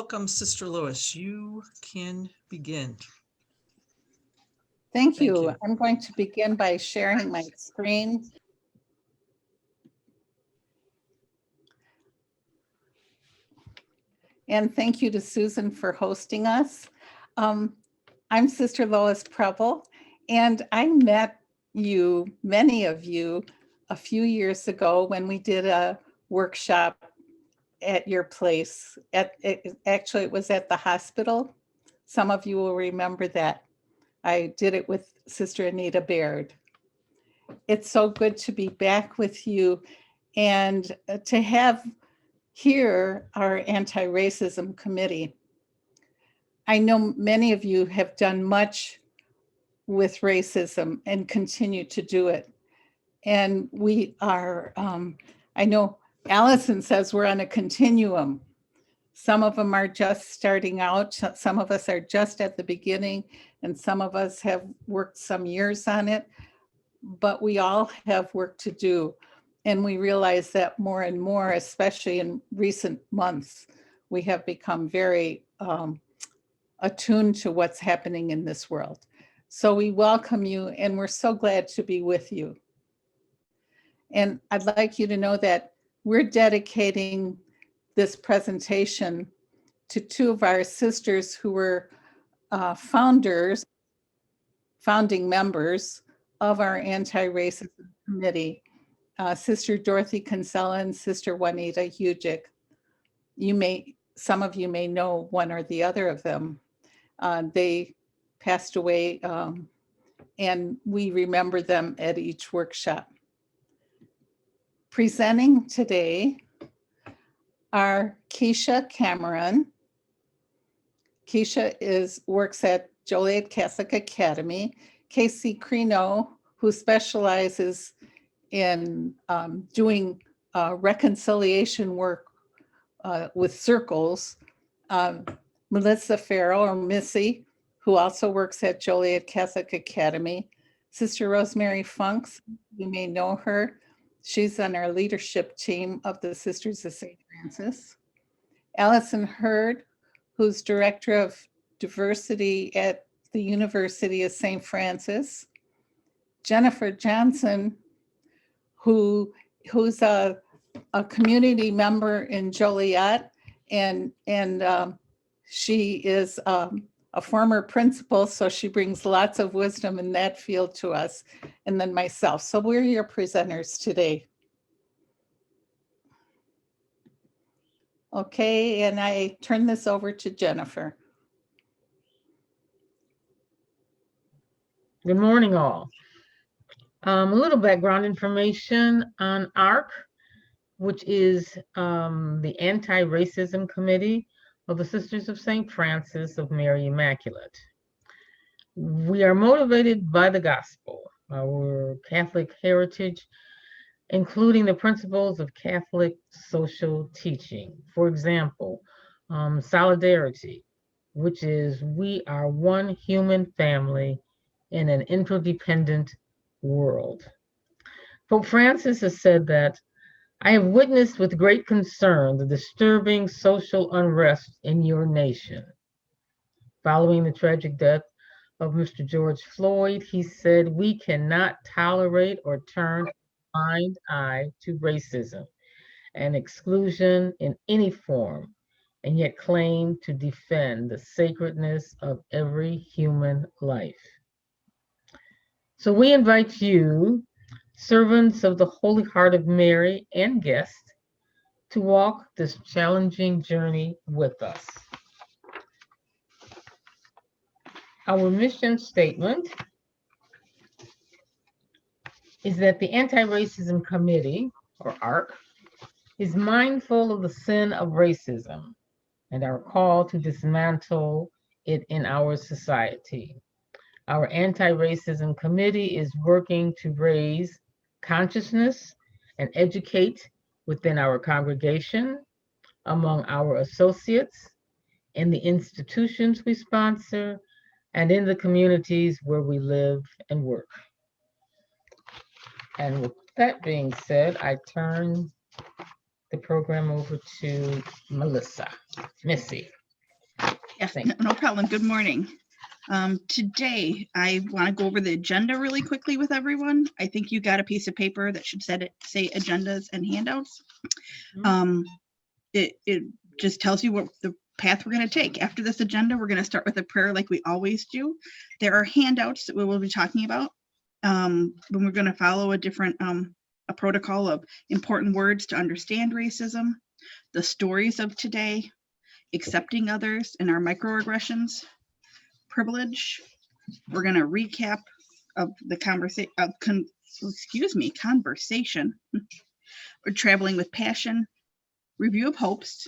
welcome, Sister Lois. You can begin. Thank Thank you. you. I'm going to begin by sharing my screen. And thank you to Susan for hosting us. I'm Sister Lois Preble, and I met you, many of you, a few years ago when we did a workshop at your place. Actually, it was at the hospital. Some of you will remember that. I did it with Sister Anita Baird. It's so good to be back with you and to have here our anti-racism committee. I know many of you have done much with racism and continue to do it. And we are, I know Allison says we're on a continuum. Some of them are just starting out. Some of us are just at the beginning, and some of us have worked some years on it, but we all have work to do. And we realize that more and more, especially in recent months, we have become very attuned to what's happening in this world. So we welcome you, and we're so glad to be with you. And I'd like you to know that we're dedicating this presentation to two of our sisters who were founding members of our anti-racism committee, Sister Dorothy Kinsella and Sister Juanita Hugic. Some of you may know one or the other of them. They passed away, and we remember them at each workshop. Presenting today are Keisha Cameron. Keisha works at Joliet Catholic Academy. Casey Crino, who specializes in doing reconciliation work with circles. Melissa Farrell, or Missy, who also works at Joliet Catholic Academy. Sister Rosemary Funks, you may know her. She's on our leadership team of the Sisters of St. Francis. Allison Hurd, who's Director of Diversity at the University of St. Francis. Jennifer Johnson, who's a community member in Joliet, and she is a former principal, so she brings lots of wisdom in that field to us, and then myself. So we're your presenters today. Okay, and I turn this over to Jennifer. Good morning, all. A little background information on ARC, which is the Anti-Racism Committee of the Sisters of St. Francis of Mary Immaculate. We are motivated by the gospel, our Catholic heritage, including the principles of Catholic social teaching. For example, solidarity, which is we are one human family in an interdependent world. Pope Francis has said that I have witnessed with great concern the disturbing social unrest in your nation. Following the tragic death of Mr. George Floyd, he said we cannot tolerate or turn a blind eye to racism and exclusion in any form, and yet claim to defend the sacredness of every human life. So we invite you, servants of the Holy Heart of Mary and guests, to walk this challenging journey with us. Our mission statement is that the Anti-Racism Committee, or ARC, is mindful of the sin of racism and our call to dismantle it in our society. Our Anti-Racism Committee is working to raise consciousness and educate within our congregation, among our associates, in the institutions we sponsor, and in the communities where we live and work. And with that being said, I turn the program over to Melissa. Missy. Yeah, no problem. Good morning. Today, I want to go over the agenda really quickly with everyone. I think you got a piece of paper that should say agendas and handouts. It just tells you what the path we're going to take. After this agenda, we're going to start with a prayer like we always do. There are handouts that we will be talking about. When we're going to follow a different a protocol of important words to understand racism, the stories of today, accepting others and our microaggressions, privilege. We're going to recap of the conversation. We're traveling with passion, review of hopes,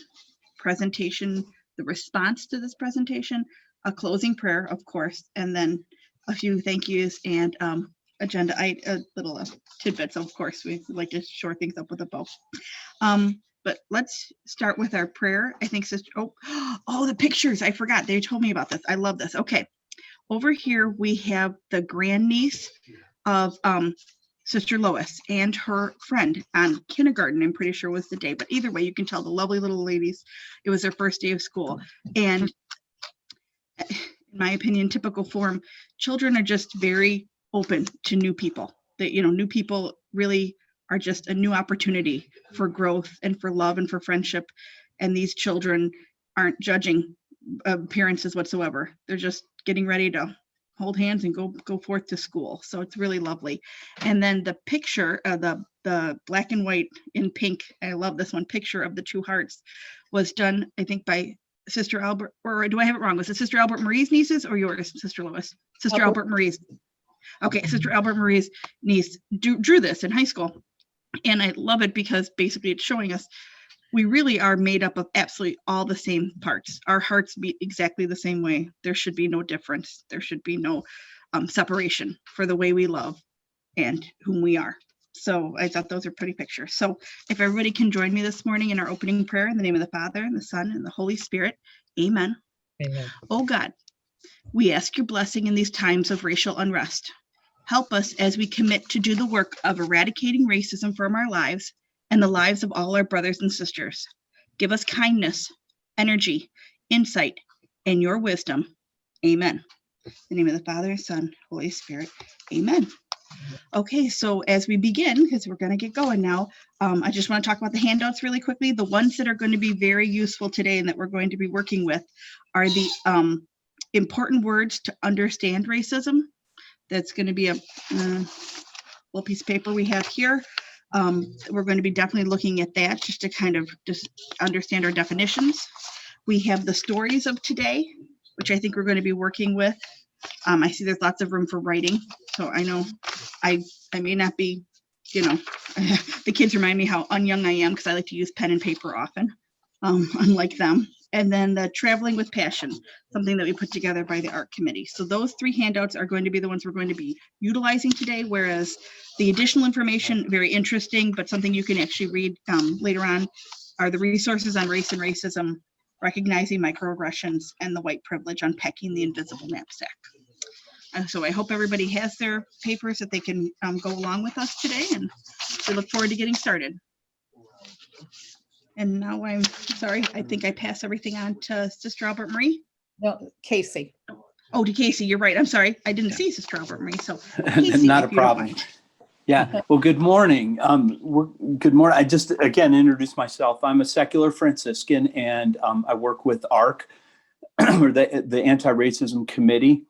presentation, the response to this presentation, a closing prayer, of course, and then a few thank yous and agenda little tidbits. Of course, we like to shore things up with a bow. But let's start with our prayer. I think sister, oh, the pictures. I forgot. They told me about this. I love this. Okay. Over here, we have the grandniece of Sister Lois and her friend on kindergarten, I'm pretty sure was the day. But either way, you can tell the lovely little ladies. It was their first day of school. And in my opinion, typical form, children are just very open to new people. That, new people really are just a new opportunity for growth and for love and for friendship. And these children aren't judging appearances whatsoever. They're just getting ready to hold hands and go forth to school. So it's really lovely. And then the picture, the black and white in pink, I love this one, picture of the two hearts was done, I think, by Sister Albert, or do I have it wrong? Was it Sister Albert Marie's nieces or yours, Sister Lois? Sister Albert Marie's. Okay, Sister Albert Marie's niece drew this in high school. And I love it because basically it's showing us we really are made up of absolutely all the same parts. Our hearts beat exactly the same way. There should be no difference. There should be no separation for the way we love and whom we are. So I thought those are pretty pictures. So if everybody can join me this morning in our opening prayer in the name of the Father and the Son and the Holy Spirit. Amen. Amen. Oh God, we ask your blessing in these times of racial unrest. Help us as we commit to do the work of eradicating racism from our lives and the lives of all our brothers and sisters. Give us kindness, energy, insight, and your wisdom. Amen. In the name of the Father, Son, Holy Spirit. Amen. Okay, so as we begin, because we're going to get going now, I just want to talk about the handouts really quickly. The ones that are going to be very useful today and that we're going to be working with are the important words to understand racism. That's going to be a little piece of paper we have here. We're going to be definitely looking at that just to kind of just understand our definitions. We have the stories of today, which I think we're going to be working with. I see there's lots of room for writing. So I know I may not be, the kids remind me how unyoung I am because I like to use pen and paper often, unlike them. And then the traveling with passion, something that we put together by the art committee. So those three handouts are going to be the ones we're going to be utilizing today, whereas the additional information, very interesting, but something you can actually read later on, are the resources on race and racism, recognizing microaggressions, and the white privilege, unpacking the invisible knapsack. So I hope everybody has their papers that they can go along with us today, and we look forward to getting started. And now I'm sorry, I think I pass everything on to Sister Albert Marie. No, Casey. Oh, to Casey, you're right. I'm sorry. I didn't see Sister Albert Marie. So Casey, not a problem. Yeah. Well, good morning. Good morning. I just, again, introduce myself. I'm a secular Franciscan, and I work with ARC, or the Anti-Racism Committee.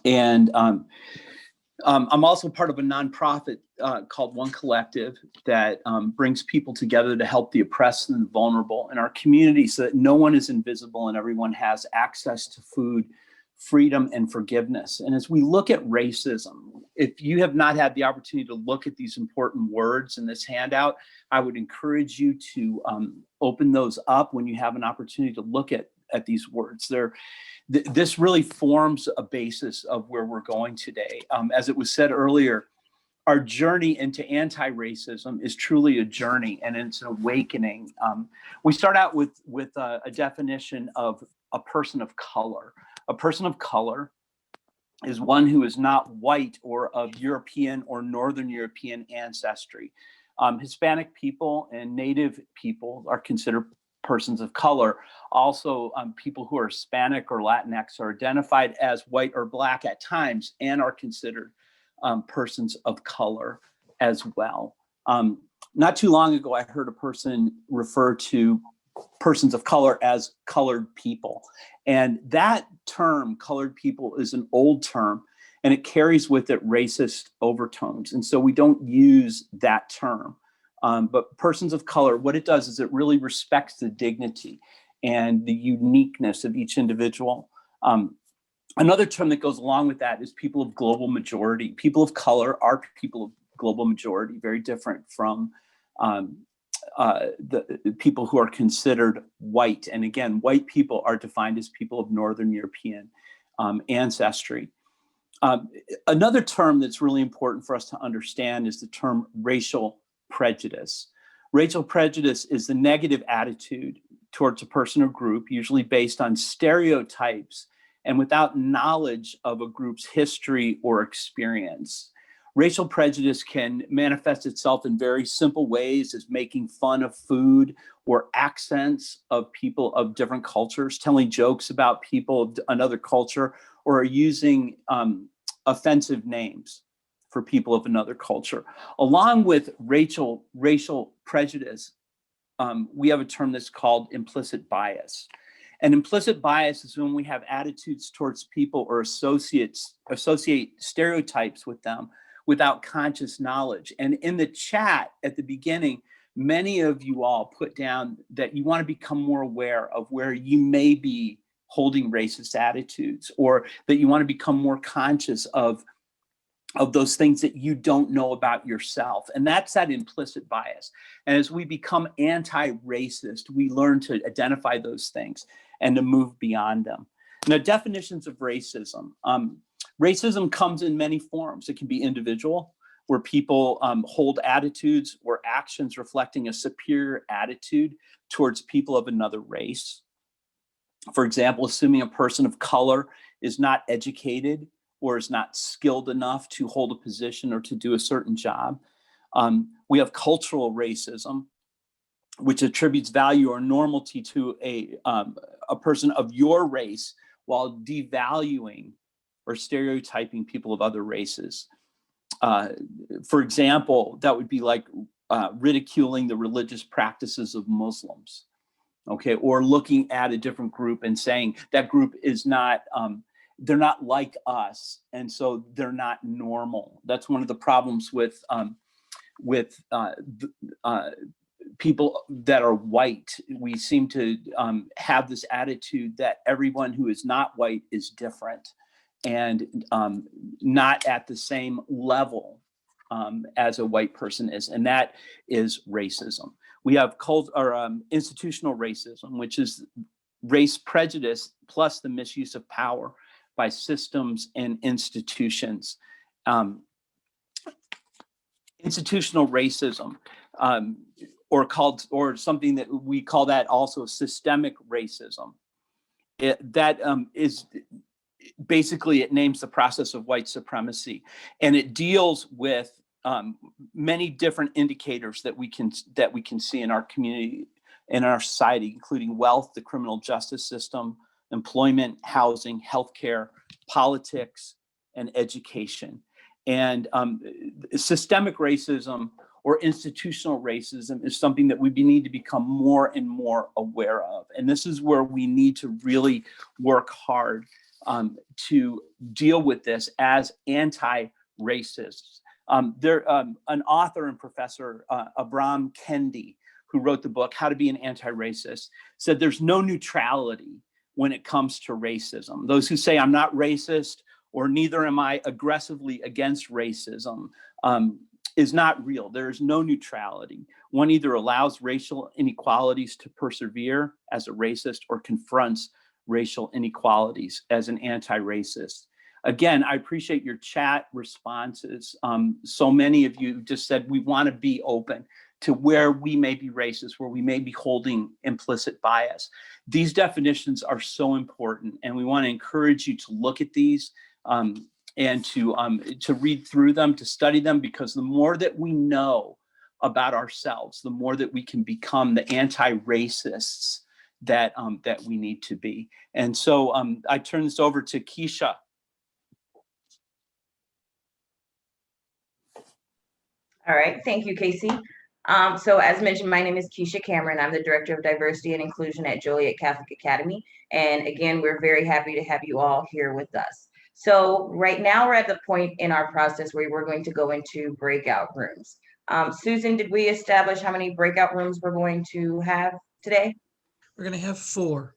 And I'm also part of a nonprofit called One Collective that brings people together to help the oppressed and the vulnerable in our community so that no one is invisible and everyone has access to food, freedom, and forgiveness. And as we look at racism, if you have not had the opportunity to look at these important words in this handout, I would encourage you to open those up when you have an opportunity to look at these words. This really forms a basis of where we're going today. As it was said earlier, our journey into anti-racism is truly a journey, and it's an awakening. We start out with a definition of a person of color. A person of color is one who is not white or of European or Northern European ancestry. Hispanic people and Native people are considered persons of color. Also, people who are Hispanic or Latinx are identified as white or Black at times and are considered persons of color as well. Not too long ago, I heard a person refer to persons of color as colored people. And that term, colored people, is an old term, and it carries with it racist overtones. And so we don't use that term. But persons of color, what it does is it really respects the dignity and the uniqueness of each individual. Another term that goes along with that is people of global majority. People of color are people of global majority, very different from the people who are considered white. And again, white people are defined as people of Northern European ancestry. Another term that's really important for us to understand is the term racial prejudice. Racial prejudice is the negative attitude towards a person or group, usually based on stereotypes and without knowledge of a group's history or experience. Racial prejudice can manifest itself in very simple ways, as making fun of food or accents of people of different cultures, telling jokes about people of another culture, or using offensive names for people of another culture. Along with racial prejudice, we have a term that's called implicit bias. And implicit bias is when we have attitudes towards people or associate stereotypes with them without conscious knowledge. And in the chat at the beginning, many of you all put down that you want to become more aware of where you may be holding racist attitudes, or that you want to become more conscious of those things that you don't know about yourself. And that's that implicit bias. And as we become anti-racist, we learn to identify those things and to move beyond them. Now, definitions of racism. Racism comes in many forms. It can be individual, where people hold attitudes or actions reflecting a superior attitude towards people of another race. For example, assuming a person of color is not educated or is not skilled enough to hold a position or to do a certain job. We have cultural racism, which attributes value or normalcy to a person of your race while devaluing or stereotyping people of other races. For example, that would be like ridiculing the religious practices of Muslims, okay? Or looking at a different group and saying that group is not, they're not like us, and so they're not normal. That's one of the problems with people that are white. We seem to have this attitude that everyone who is not white is different and not at the same level as a white person is, and that is racism. We have institutional racism, which is race prejudice plus the misuse of power by systems and institutions. Institutional racism, or something that we call that also systemic racism. Is basically, it names the process of white supremacy, and it deals with many different indicators that we can see in our community, in our society, including wealth, the criminal justice system, employment, housing, healthcare, politics, and education. And systemic racism or institutional racism is something that we need to become more and more aware of. And this is where we need to really work hard to deal with this as anti-racists. An author and professor, Ibram Kendi, who wrote the book, How to Be an Anti-Racist, said there's no neutrality when it comes to racism. Those who say I'm not racist or neither am I aggressively against racism is not real. There is no neutrality. One either allows racial inequalities to persevere as a racist or confronts racial inequalities as an anti-racist. Again, I appreciate your chat responses. So many of you just said we want to be open to where we may be racist, where we may be holding implicit bias. These definitions are so important, and we want to encourage you to look at these and to read through them, to study them, because the more that we know about ourselves, the more that we can become the anti-racists that that we need to be. And so I turn this over to Keisha. All right, thank you, Casey. So as mentioned, my name is Keisha Cameron. I'm the Director of Diversity and Inclusion at Joliet Catholic Academy. And again, we're very happy to have you all here with us. So right now we're at the point in our process where we're going to go into breakout rooms. Susan, did we establish how many breakout rooms we're going to have today? We're going to have 4.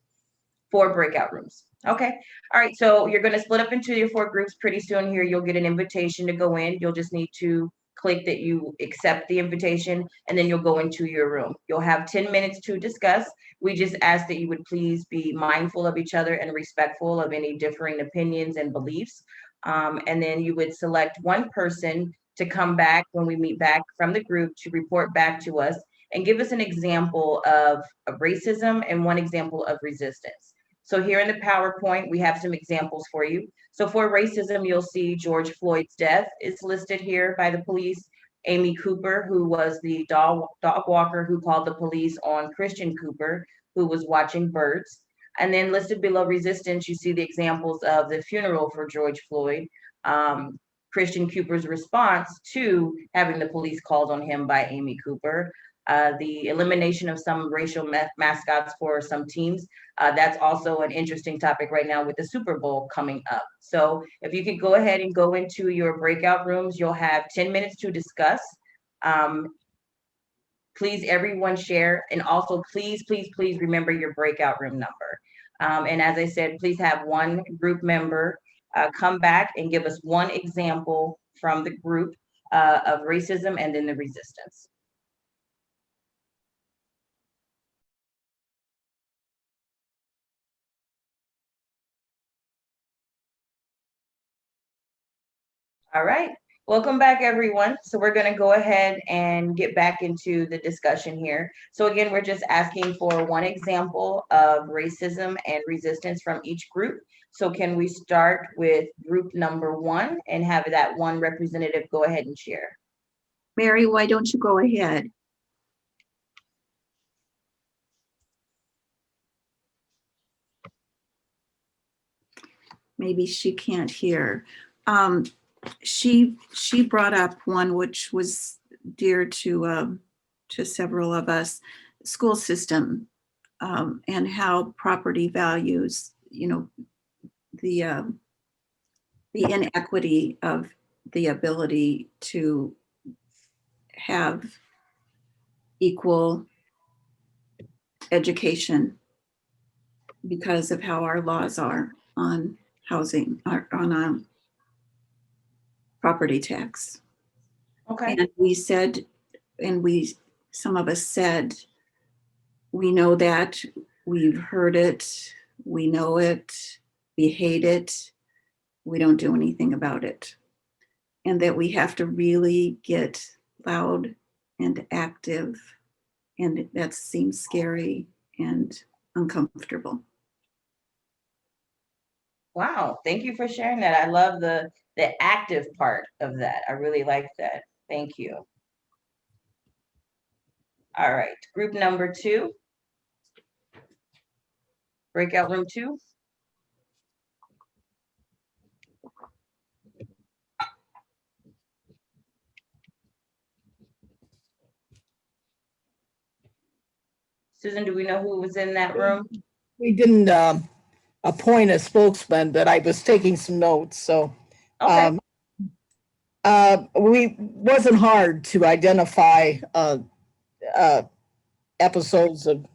4 breakout rooms. Okay. All right. So you're going to split up into your 4 groups pretty soon here. You'll get an invitation to go in. You'll just need to click that you accept the invitation, and then you'll go into your room. You'll have 10 minutes to discuss. We just ask that you would please be mindful of each other and respectful of any differing opinions and beliefs. And then you would select one person to come back when we meet back from the group to report back to us and give us an example of racism and one example of resistance. So here in the PowerPoint, we have some examples for you. So for racism, you'll see George Floyd's death is listed here by the police. Amy Cooper, who was the dog walker who called the police on Christian Cooper, who was watching birds. And then listed below resistance, you see the examples of the funeral for George Floyd, Christian Cooper's response to having the police called on him by Amy Cooper, the elimination of some racial mascots for some teams. That's also an interesting topic right now with the Super Bowl coming up. So if you could go ahead and go into your breakout rooms, you'll have 10 minutes to discuss. Please, everyone share. And also, please, please, please remember your breakout room number. And as I said, please have one group member come back and give us one example from the group of racism and then the resistance. All right, welcome back, everyone. So we're going to go ahead and get back into the discussion here. So again, we're just asking for one example of racism and resistance from each group. So can we start with group number 1 and have that one representative go ahead and share? Mary, why don't you go ahead? Maybe she can't hear. She brought up one which was dear to several of us, school system, and how property values, you know, the inequity of the ability to have equal education because of how our laws are on housing, on property tax. Okay. And we said, and some of us said, we know that, we've heard it, we know it, we hate it, we don't do anything about it. And that we have to really get loud and active, and that seems scary and uncomfortable. Wow, thank you for sharing that. I love the active part of that. I really like that. Thank you. All right, group number 2. Breakout room 2. Susan, do we know who was in that room? We didn't appoint a spokesman, but I was taking some notes, so. Okay. We wasn't hard to identify episodes of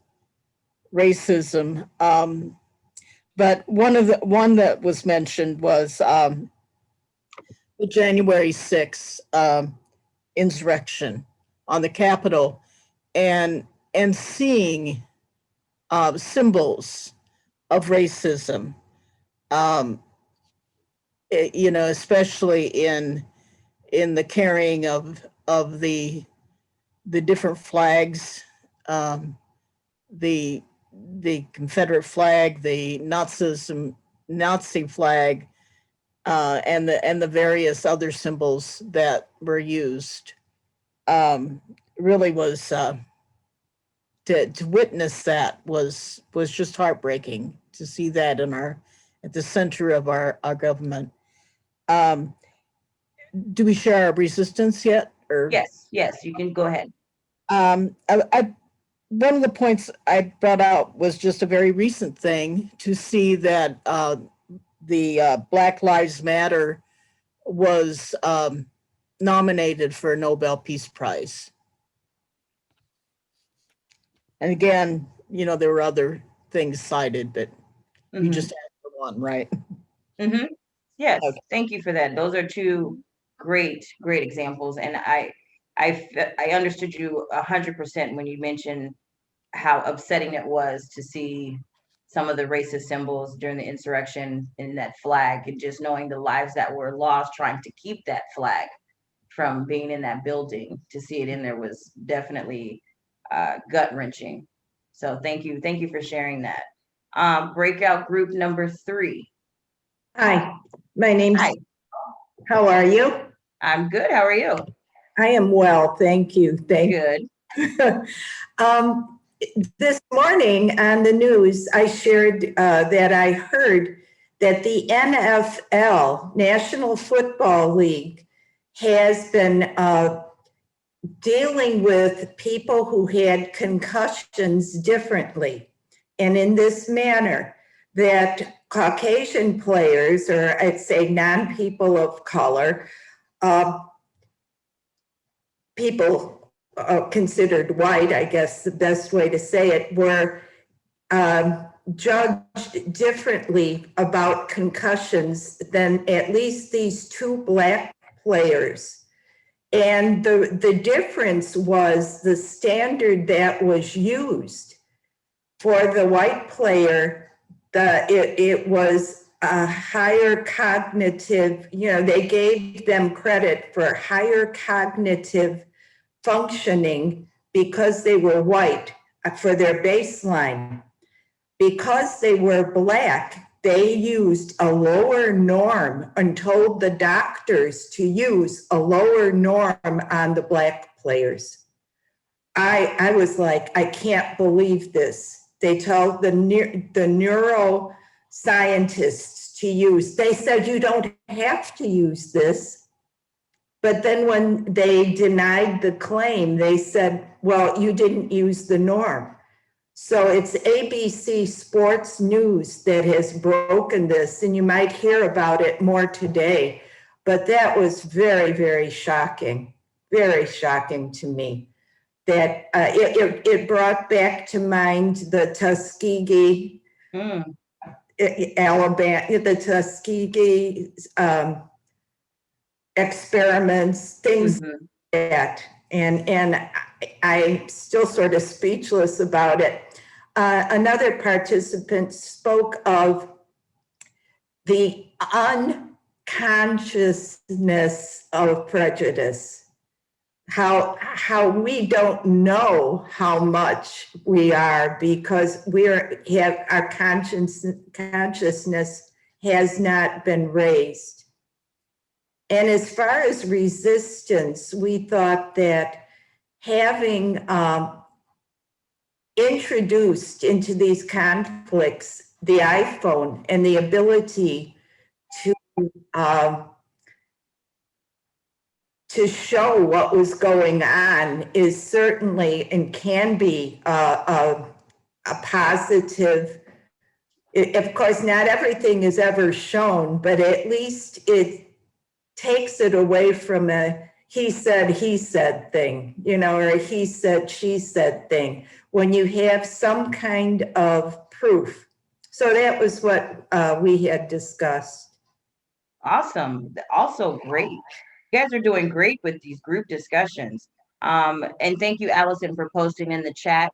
racism, but one that was mentioned was the January 6th insurrection on the Capitol, and seeing symbols of racism, you know, especially in the carrying of the different flags, the Confederate flag, the Nazi flag, and the various other symbols that were used. really was, to witness that was just heartbreaking to see that at the center of our government. Um, do we share our resistance yet? Or Yes, yes, you can go ahead. One of the points I brought out was just a very recent thing to see that the Black Lives Matter was nominated for a Nobel Peace Prize. And again, there were other things cited, but you just asked for one, right? Mm-hmm. Yes, Okay. thank you for that. Those are two great examples, and I understood you 100% when you mentioned how upsetting it was to see some of the racist symbols during the insurrection in that flag, and just knowing the lives that were lost trying to keep that flag from being in that building. To see it in there was definitely gut wrenching. So thank you for sharing that. Breakout group number 3. Hi, my name's, Hi, how are you? I'm good. How are you? I am well, thank you. Good. This morning on the news, I shared that I heard that the NFL, National Football League, has been dealing with people who had concussions differently and in this manner, that Caucasian players, or I'd say non-people of color, people considered white, I guess the best way to say it, were judged differently about concussions than at least these 2 Black players. And the difference was the standard that was used. For the white player, it was a higher cognitive, they gave them credit for higher cognitive functioning because they were white for their baseline. Because they were Black, they used a lower norm and told the doctors to use a lower norm on the Black players. I was like, I can't believe this. They tell the neuroscientists to use, they said you don't have to use this. But then when they denied the claim, they said, well, you didn't use the norm. So it's ABC Sports News that has broken this, and you might hear about it more today. But that was very, very shocking to me. That it brought back to mind the Tuskegee, Alabama, the Tuskegee experiments, things like that. And I'm still sort of speechless about it. Another participant spoke of the unconsciousness of prejudice. How we don't know how much we are because our consciousness has not been raised. And as far as resistance, we thought that having introduced into these conflicts the iPhone and the ability to show what was going on is certainly and can be a positive. Of course, not everything is ever shown, but at least it takes it away from a he said thing, or a he said, she said thing, when you have some kind of proof. So that was what we had discussed. Awesome. Also great. You guys are doing great with these group discussions. And thank you, Allison, for posting in the chat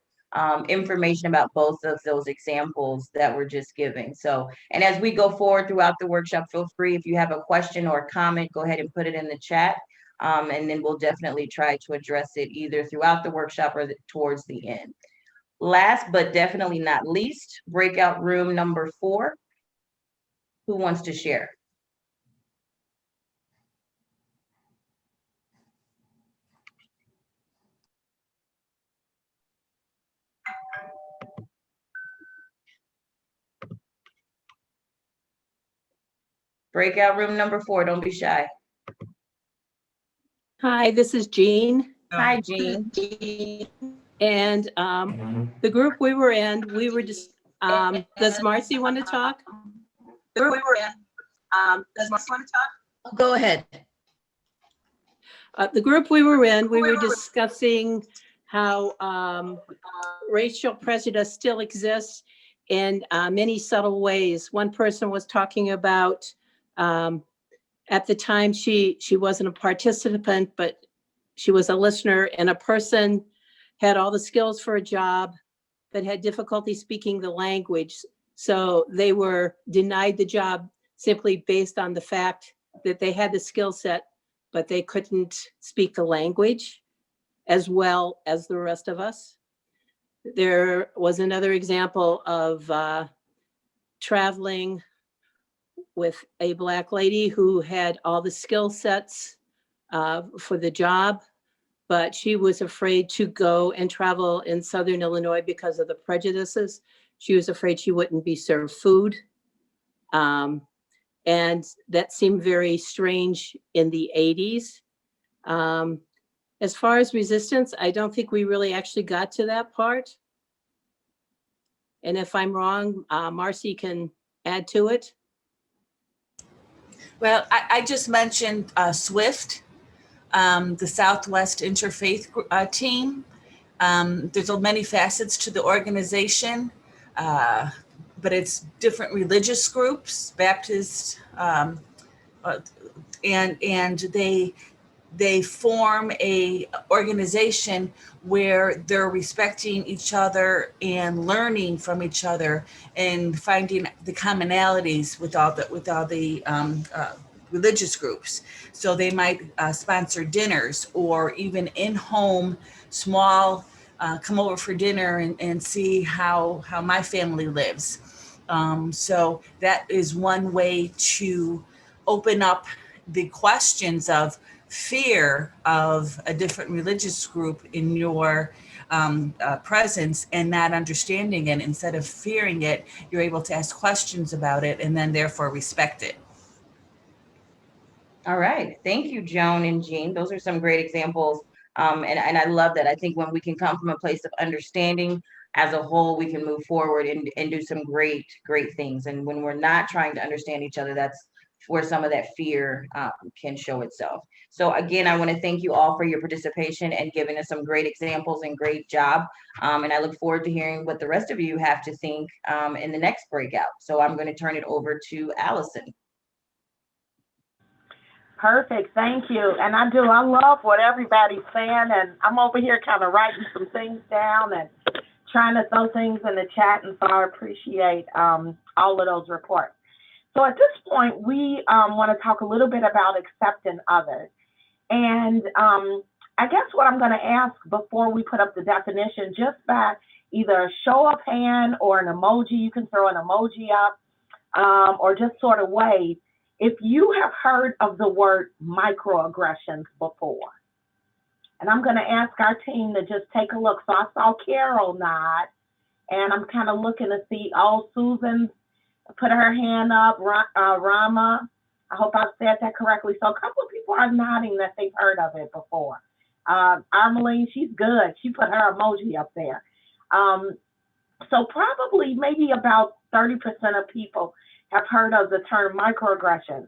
information about both of those examples that we're just giving. So, and as we go forward throughout the workshop, feel free, if you have a question or a comment, go ahead and put it in the chat. And then we'll definitely try to address it either throughout the workshop or towards the end. Last but definitely not least, breakout room number 4. Who wants to share? Breakout room number 4, don't be shy. Hi, this is Jean. Hi, Jean. And the group we were in, we were just, does Marcy want to talk? The group we were in, does Marcy want to talk? Go ahead. The group we were in, we were discussing how racial prejudice still exists in many subtle ways. One person was talking about, at the time she wasn't a participant, but she was a listener, and a person had all the skills for a job but had difficulty speaking the language. So they were denied the job simply based on the fact that they had the skill set, but they couldn't speak the language as well as the rest of us. There was another example of traveling with a Black lady who had all the skill sets for the job, but she was afraid to go and travel in Southern Illinois because of the prejudices. She was afraid she wouldn't be served food. And that seemed very strange in the 80s. As far as resistance, I don't think we really actually got to that part. And if I'm wrong, Marcy can add to it. Well, I just mentioned SWIFT, the Southwest Interfaith team. There's many facets to the organization, but it's different religious groups, Baptist, and they form a organization where they're respecting each other and learning from each other and finding the commonalities with all the religious groups. So they might sponsor dinners or even in-home small, come over for dinner and see how my family lives. So that is one way to open up the questions of fear of a different religious group in your presence and not understanding it. Instead of fearing it, you're able to ask questions about it and then therefore respect it. All right. Thank you, Joan and Jean. Those are some great examples. And I love that. I think when we can come from a place of understanding as a whole, we can move forward and do some great things. And when we're not trying to understand each other, that's where some of that fear can show itself. So again, I want to thank you all for your participation and giving us some great examples and great job. And I look forward to hearing what the rest of you have to think in the next breakout. So I'm going to turn it over to Allison. Perfect. Thank you. And I love what everybody's saying. And I'm over here kind of writing some things down and trying to throw things in the chat. And so I appreciate all of those reports. So at this point, we want to talk a little bit about accepting others. And I guess what I'm going to ask before we put up the definition, just by either a show of hand or an emoji, you can throw an emoji up or just sort of wave, if you have heard of the word microaggressions before. And I'm going to ask our team to just take a look. So I saw Carol nod, and I'm kind of looking to see, Susan put her hand up, Rama, I hope I said that correctly. So a couple of people are nodding that they've heard of it before. Armeline, she's good. She put her emoji up there. So probably maybe about 30% of people have heard of the term microaggressions.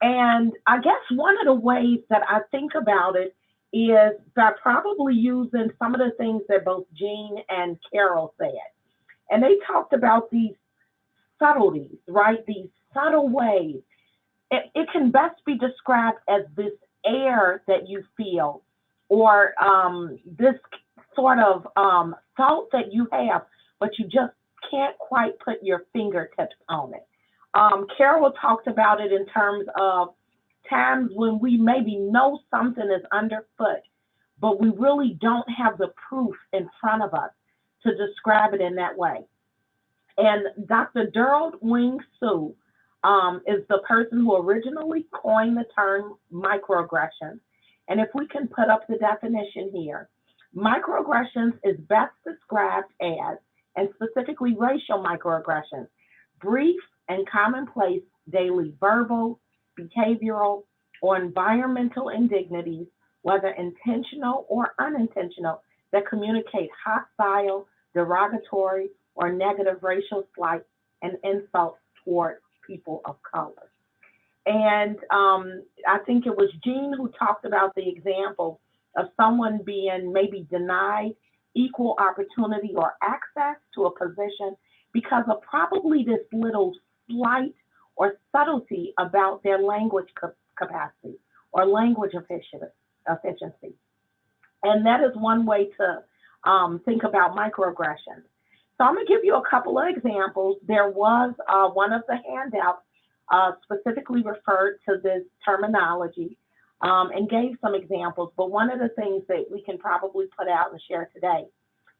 And I guess one of the ways that I think about it is by probably using some of the things that both Jean and Carol said. And they talked about these subtleties, right? These subtle ways. It can best be described as this air that you feel, or this sort of thought that you have, but you just can't quite put your fingertips on it. Carol talked about it in terms of times when we maybe know something is underfoot, but we really don't have the proof in front of us to describe it in that way. And Dr. Gerald Wing Sue is the person who originally coined the term microaggressions. And if we can put up the definition here, microaggressions is best described as, and specifically racial microaggressions, brief and commonplace daily verbal, behavioral, or environmental indignities, whether intentional or unintentional, that communicate hostile, derogatory, or negative racial slight and insults toward people of color. And I think it was Jean who talked about the example of someone being maybe denied equal opportunity or access to a position because of probably this little slight or subtlety about their language capacity or language efficiency. And that is one way to think about microaggressions. So I'm going to give you a couple of examples. There was one of the handouts specifically referred to this terminology and gave some examples, but one of the things that we can probably put out and share today,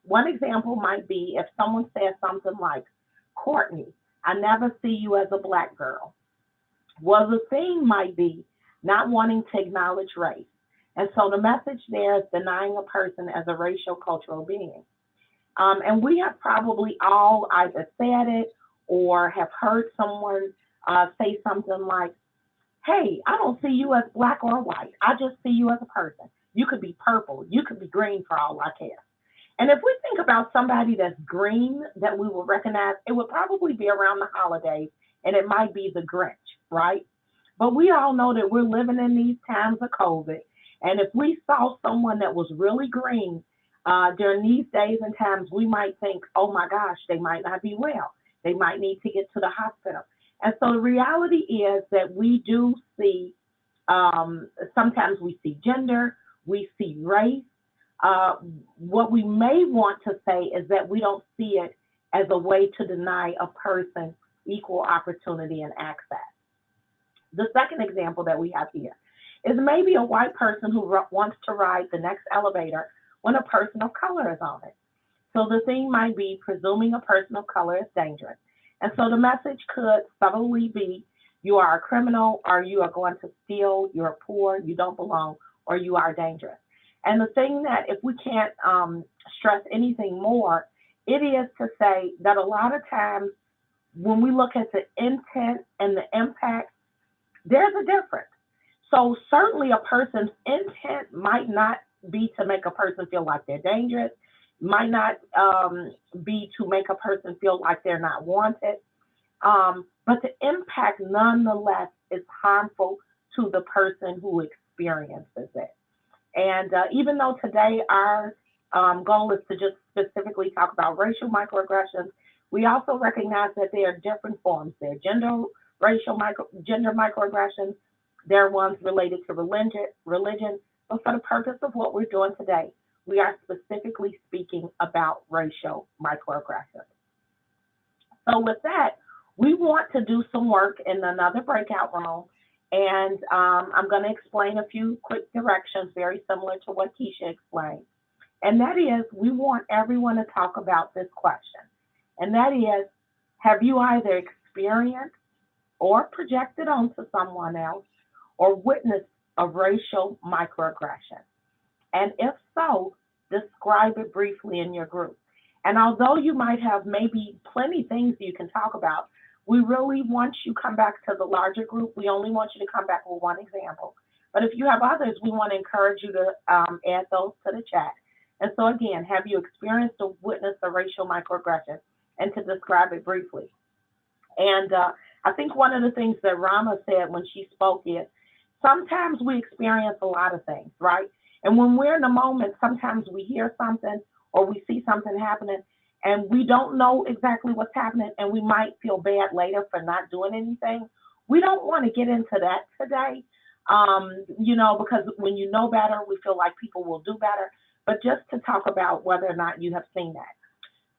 one example might be if someone says something like, Courtney, I never see you as a Black girl. Well, the theme might be not wanting to acknowledge race. And so the message there is denying a person as a racial cultural being. And we have probably all either said it or have heard someone say something like, hey, I don't see you as Black or white. I just see you as a person. You could be purple. You could be green for all I care. And if we think about somebody that's green that we will recognize, it would probably be around the holidays, and it might be the Grinch, right? But we all know that we're living in these times of COVID. And if we saw someone that was really green during these days and times, we might think, oh my gosh, they might not be well. They might need to get to the hospital. And so the reality is that we do see, sometimes we see gender, we see race. What we may want to say is that we don't see it as a way to deny a person equal opportunity and access. The second example that we have here is maybe a white person who wants to ride the next elevator when a person of color is on it. So the thing might be presuming a person of color is dangerous. And so the message could subtly be, you are a criminal, or you are going to steal, you're poor, you don't belong, or you are dangerous. And the thing that if we can't stress anything more, it is to say that a lot of times when we look at the intent and the impact, there's a difference. So certainly a person's intent might not be to make a person feel like they're dangerous, might not be to make a person feel like they're not wanted, but the impact nonetheless is harmful to the person who experiences it. And even though today our goal is to just specifically talk about racial microaggressions, we also recognize that there are different forms. There are gender microaggressions. There are ones related to religion. But for the purpose of what we're doing today, we are specifically speaking about racial microaggressions. So with that, we want to do some work in another breakout room. And I'm going to explain a few quick directions, very similar to what Keisha explained. And that is, we want everyone to talk about this question. And that is, have you either experienced or projected onto someone else or witnessed a racial microaggression? And if so, describe it briefly in your group. And although you might have maybe plenty of things you can talk about, we really want you to come back to the larger group. We only want you to come back with one example. But if you have others, we want to encourage you to add those to the chat. And so again, have you experienced or witnessed a racial microaggression, and to describe it briefly. And I think one of the things that Rama said when she spoke is, sometimes we experience a lot of things, right? And when we're in the moment, sometimes we hear something or we see something happening and we don't know exactly what's happening, and we might feel bad later for not doing anything. We don't want to get into that today, because when you know better, we feel like people will do better, but just to talk about whether or not you have seen that.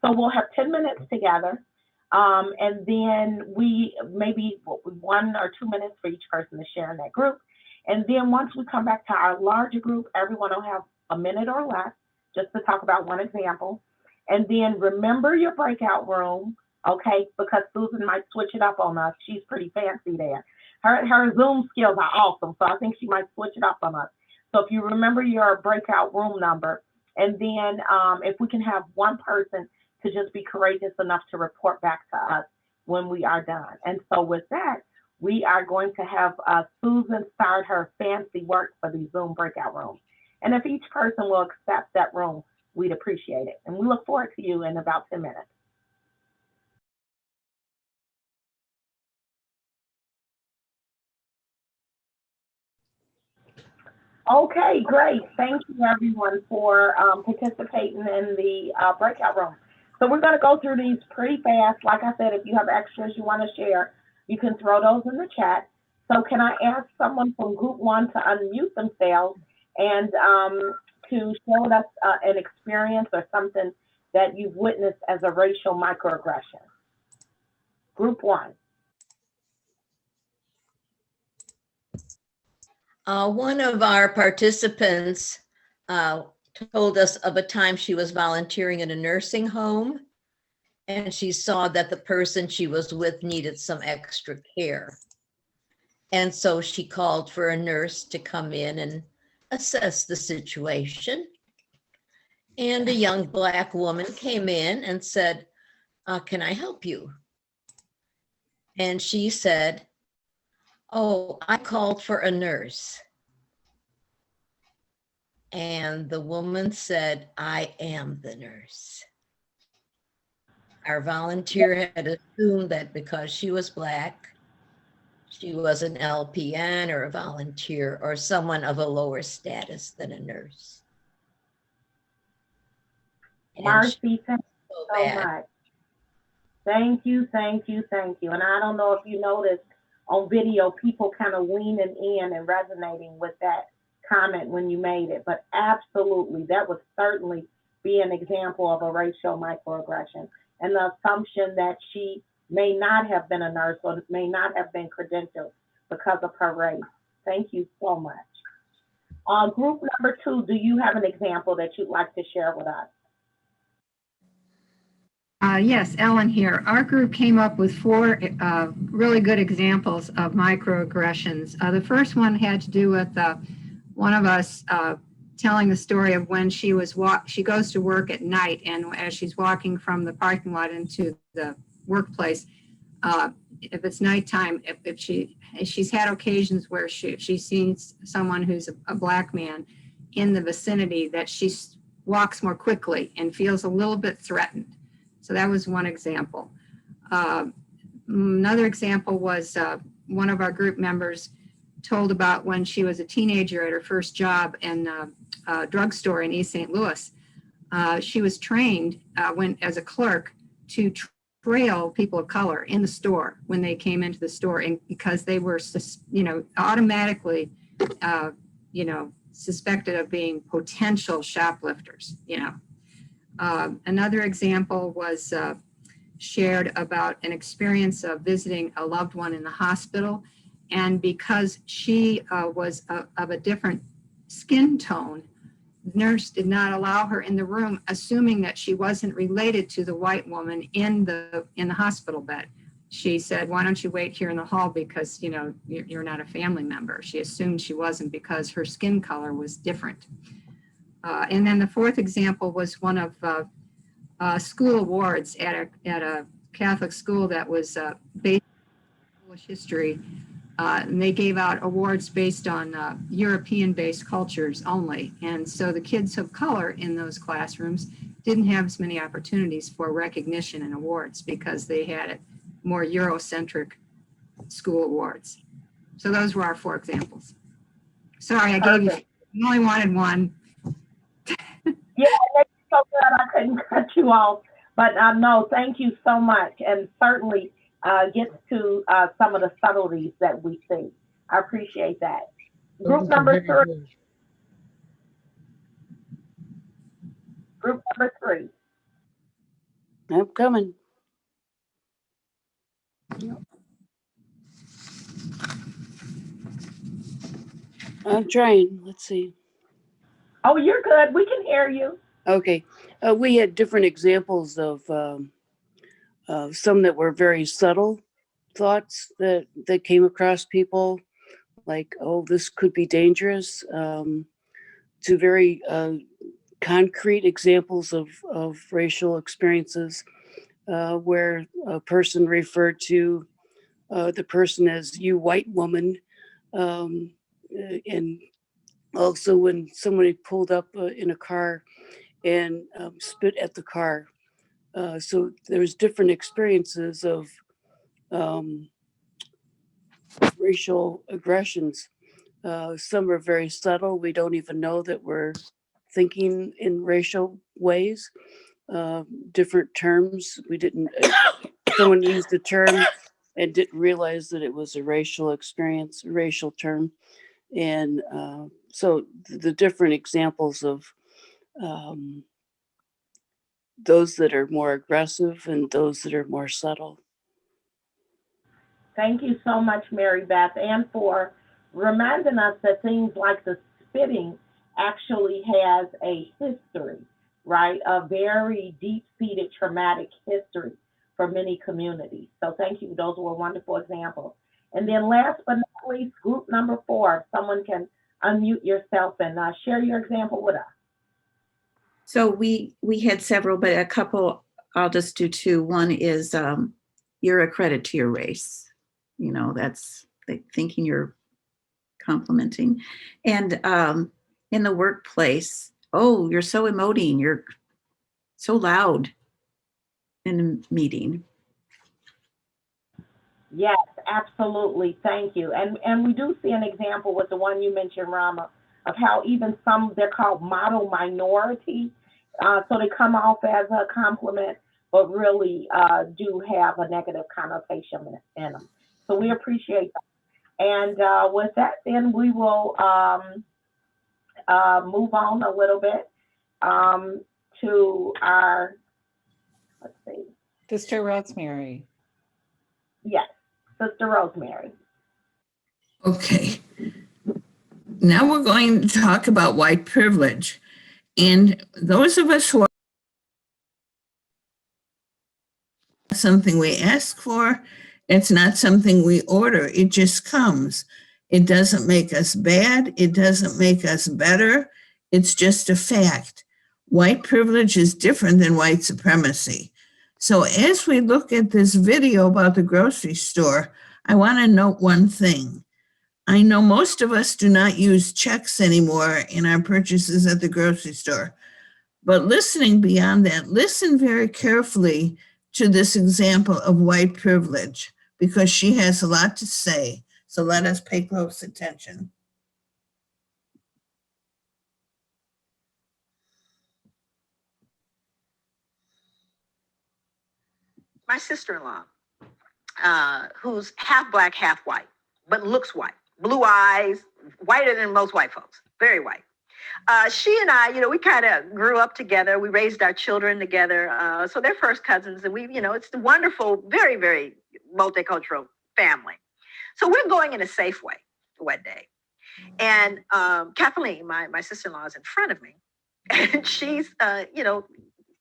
So we'll have 10 minutes together, and then we maybe 1 or 2 minutes for each person to share in that group. And then once we come back to our larger group, everyone will have a minute or less just to talk about one example. And then remember your breakout room, okay? Because Susan might switch it up on us. She's pretty fancy there. Her Zoom skills are awesome, so I think she might switch it up on us. So if you remember your breakout room number, and then if we can have one person to just be courageous enough to report back to us when we are done. And so with that, we are going to have Susan start her fancy work for the Zoom breakout room. And if each person will accept that room, we'd appreciate it. And we look forward to you in about 10 minutes. Okay, great. Thank you everyone for participating in the breakout room. So we're gonna go through these pretty fast. Like I said, if you have extras you wanna share, you can throw those in the chat. So can I ask someone from group 1 to unmute themselves and to share with us an experience or something that you've witnessed as a racial microaggression? Group 1. One of our participants told us of a time she was volunteering in a nursing home, and she saw that the person she was with needed some extra care. And so she called for a nurse to come in and assess the situation. And a young Black woman came in and said, can I help you? And she said, oh, I called for a nurse. And the woman said, I am the nurse. Our volunteer had assumed that because she was Black, she was an LPN or a volunteer or someone of a lower status than a nurse. Marcy, thank you so much. Thank you, thank you, thank you. And I don't know if you noticed on video, people kind of leaning in and resonating with that comment when you made it, but absolutely, that would certainly be an example of a racial microaggression. And the assumption that she may not have been a nurse or may not have been credentialed because of her race. Thank you so much. Group number 2, do you have an example that you'd like to share with us? Yes, Ellen here. Our group came up with 4 really good examples of microaggressions. The first one had to do with one of us telling the story of when she goes to work at night, and as she's walking from the parking lot into the workplace, if it's nighttime, if she's had occasions where she's seen someone who's a Black man in the vicinity, that she walks more quickly and feels a little bit threatened. So that was one example. Another example was one of our group members told about when she was a teenager at her first job in a drugstore in East St. Louis. She was trained as a clerk to trail people of color in the store when they came into the store, and because they were, automatically, suspected of being potential shoplifters. Another example was shared about an experience of visiting a loved one in the hospital. And because she was of a different skin tone, the nurse did not allow her in the room, assuming that she wasn't related to the white woman in the hospital bed. She said, why don't you wait here in the hall because, you're not a family member. She assumed she wasn't because her skin color was different. And then the fourth example was one of school awards at a Catholic school that was based on Polish history. And they gave out awards based on European-based cultures only. And so the kids of color in those classrooms didn't have as many opportunities for recognition and awards because they had more Eurocentric school awards. So those were our 4 examples. Sorry, I gave you only wanted one. Yeah, I'm so glad I couldn't cut you off. But no, thank you so much. And certainly gets to some of the subtleties that we see. I appreciate that. Group number 3. Group number 3. I'm coming. I'm trying. Let's see. Oh, you're good. We can hear you. Okay. We had different examples of some that were very subtle thoughts that came across people, like, oh, this could be dangerous, to very concrete examples of racial experiences where a person referred to the person as you white woman. And also when somebody pulled up in a car and spit at the car. So there's different experiences of racial aggressions. Some are very subtle. We don't even know that we're thinking in racial ways. Different terms. We didn't, someone used a term and didn't realize that it was a racial experience, a racial term. And so the different examples of those that are more aggressive and those that are more subtle. Thank you so much, Mary Beth, and for reminding us that things like the spitting actually has a history, right? A very deep-seated traumatic history for many communities. So thank you. Those were wonderful examples. And then last but not least, group number 4, if someone can unmute yourself and share your example with us. So we had several, but a couple, I'll just do 2. One is you're a credit to your race. You know, that's like thinking you're complimenting. And in the workplace, oh, you're so emoting, you're so loud in a meeting. Yes, absolutely. Thank you. And we do see an example with the one you mentioned, Rama, of how even some, they're called model minority. So they come off as a compliment, but really do have a negative connotation in them. So we appreciate that. And with that, then we will move on a little bit to our, let's see. Sister Rosemary. Yes, Sister Rosemary. Okay. Now we're going to talk about white privilege. And those of us who are something we ask for, it's not something we order. It just comes. It doesn't make us bad. It doesn't make us better. It's just a fact. White privilege is different than white supremacy. So as we look at this video about the grocery store, I want to note one thing. I know most of us do not use checks anymore in our purchases at the grocery store. But listening beyond that, listen very carefully to this example of white privilege, because she has a lot to say. So let us pay close attention. My sister-in-law, who's half black, half white, but looks white, blue eyes, whiter than most white folks, very white. She and I, we kind of grew up together. We raised our children together. So they're first cousins, and it's a wonderful, very, very multicultural family. So we're going in a Safeway one day. And Kathleen, my sister-in-law, is in front of me. And she's,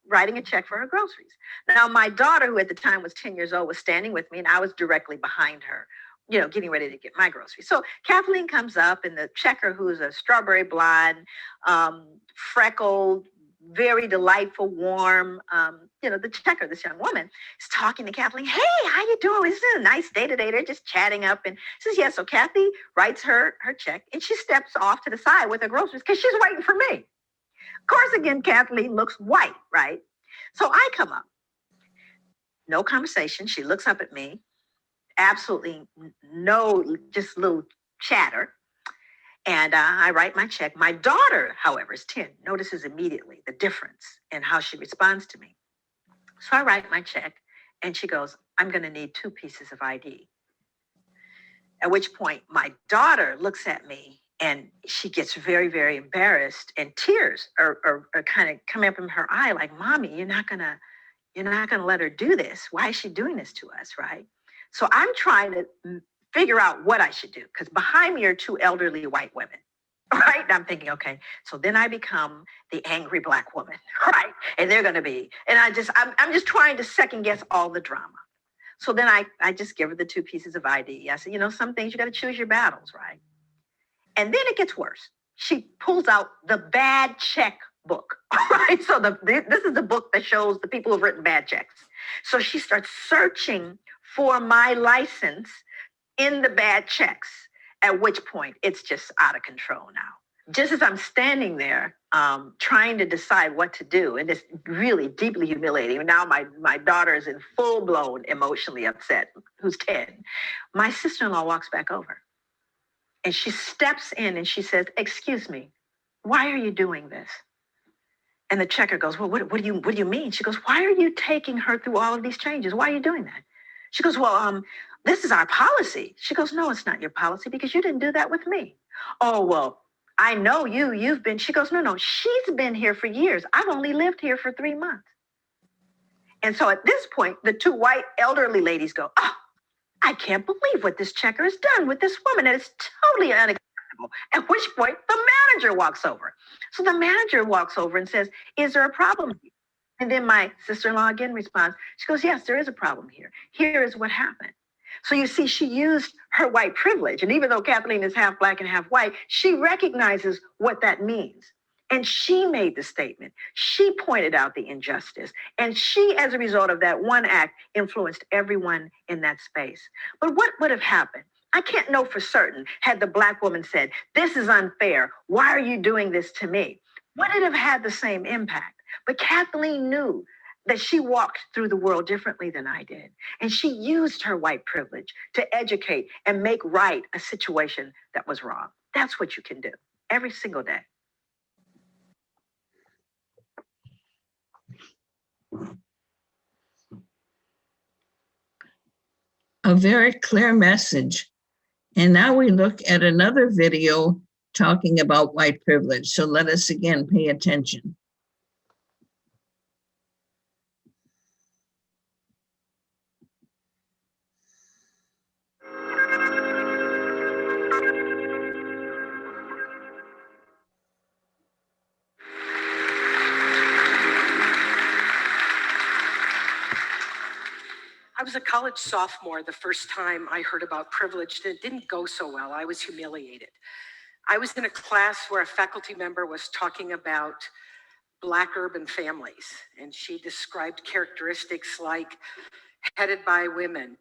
writing a check for her groceries. Now, my daughter, who at the time was 10 years old, was standing with me, and I was directly behind her, getting ready to get my groceries. So Kathleen comes up, and the checker, who's a strawberry blonde, freckled, very delightful, warm, the checker, this young woman, is talking to Kathleen. Hey, how you doing? This is a nice day today. They're just chatting up. And says, yeah. So Kathy writes her check, and she steps off to the side with her groceries because she's waiting for me. Of course, again, Kathleen looks white, right? So I come up. No conversation. She looks up at me. Absolutely no, just little chatter. And I write my check. My daughter, however, is 10, notices immediately the difference in how she responds to me. So I write my check, and she goes, I'm going to need 2 pieces of ID. At which point my daughter looks at me, and she gets very, very embarrassed, and tears are kind of coming up in her eye, like, Mommy, you're not gonna let her do this. Why is she doing this to us, right? So I'm trying to figure out what I should do, because behind me are 2 elderly white women, right? And I'm thinking, okay, so then I become the angry black woman, right? And they're gonna be, and I'm just trying to second guess all the drama. So then I just give her the 2 pieces of ID. I said, some things you got to choose your battles, right? And then it gets worse. She pulls out the bad check book, right? So this is the book that shows the people who've written bad checks. So she starts searching for my license in the bad checks, at which point it's just out of control now. Just as I'm standing there trying to decide what to do, and it's really deeply humiliating. Now my daughter is in full-blown emotionally upset, who's 10. My sister-in-law walks back over and she steps in and she says, "Excuse me, why are you doing this?" And the checker goes, "Well, what do you mean?" She goes, "Why are you taking her through all of these changes? Why are you doing that?" She goes, "Well, this is our policy." She goes, "No, it's not your policy because you didn't do that with me." "Oh, well, I know you've been." She goes, No, she's been here for years. I've only lived here for 3 months. And so at this point, the two white elderly ladies go, "Oh, I can't believe what this checker has done with this woman. And it's totally unacceptable." At which point the manager walks over. So the manager walks over and says, "Is there a problem here?" And then my sister-in-law again responds. She goes, "Yes, there is a problem here. Here is what happened." So you see, she used her white privilege. And even though Kathleen is half Black and half white, she recognizes what that means. And she made the statement. She pointed out the injustice. And she, as a result of that one act, influenced everyone in that space. But what would have happened? I can't know for certain had the Black woman said, "This is unfair. Why are you doing this to me?" Would it have had the same impact? But Kathleen knew that she walked through the world differently than I did. And she used her white privilege to educate and make right a situation that was wrong. That's what you can do every single day. A very clear message. And now we look at another video talking about white privilege. So let us again pay attention. I was a college sophomore the first time I heard about privilege, and it didn't go so well. I was humiliated. I was in a class where a faculty member was talking about Black urban families, and she described characteristics like headed by women,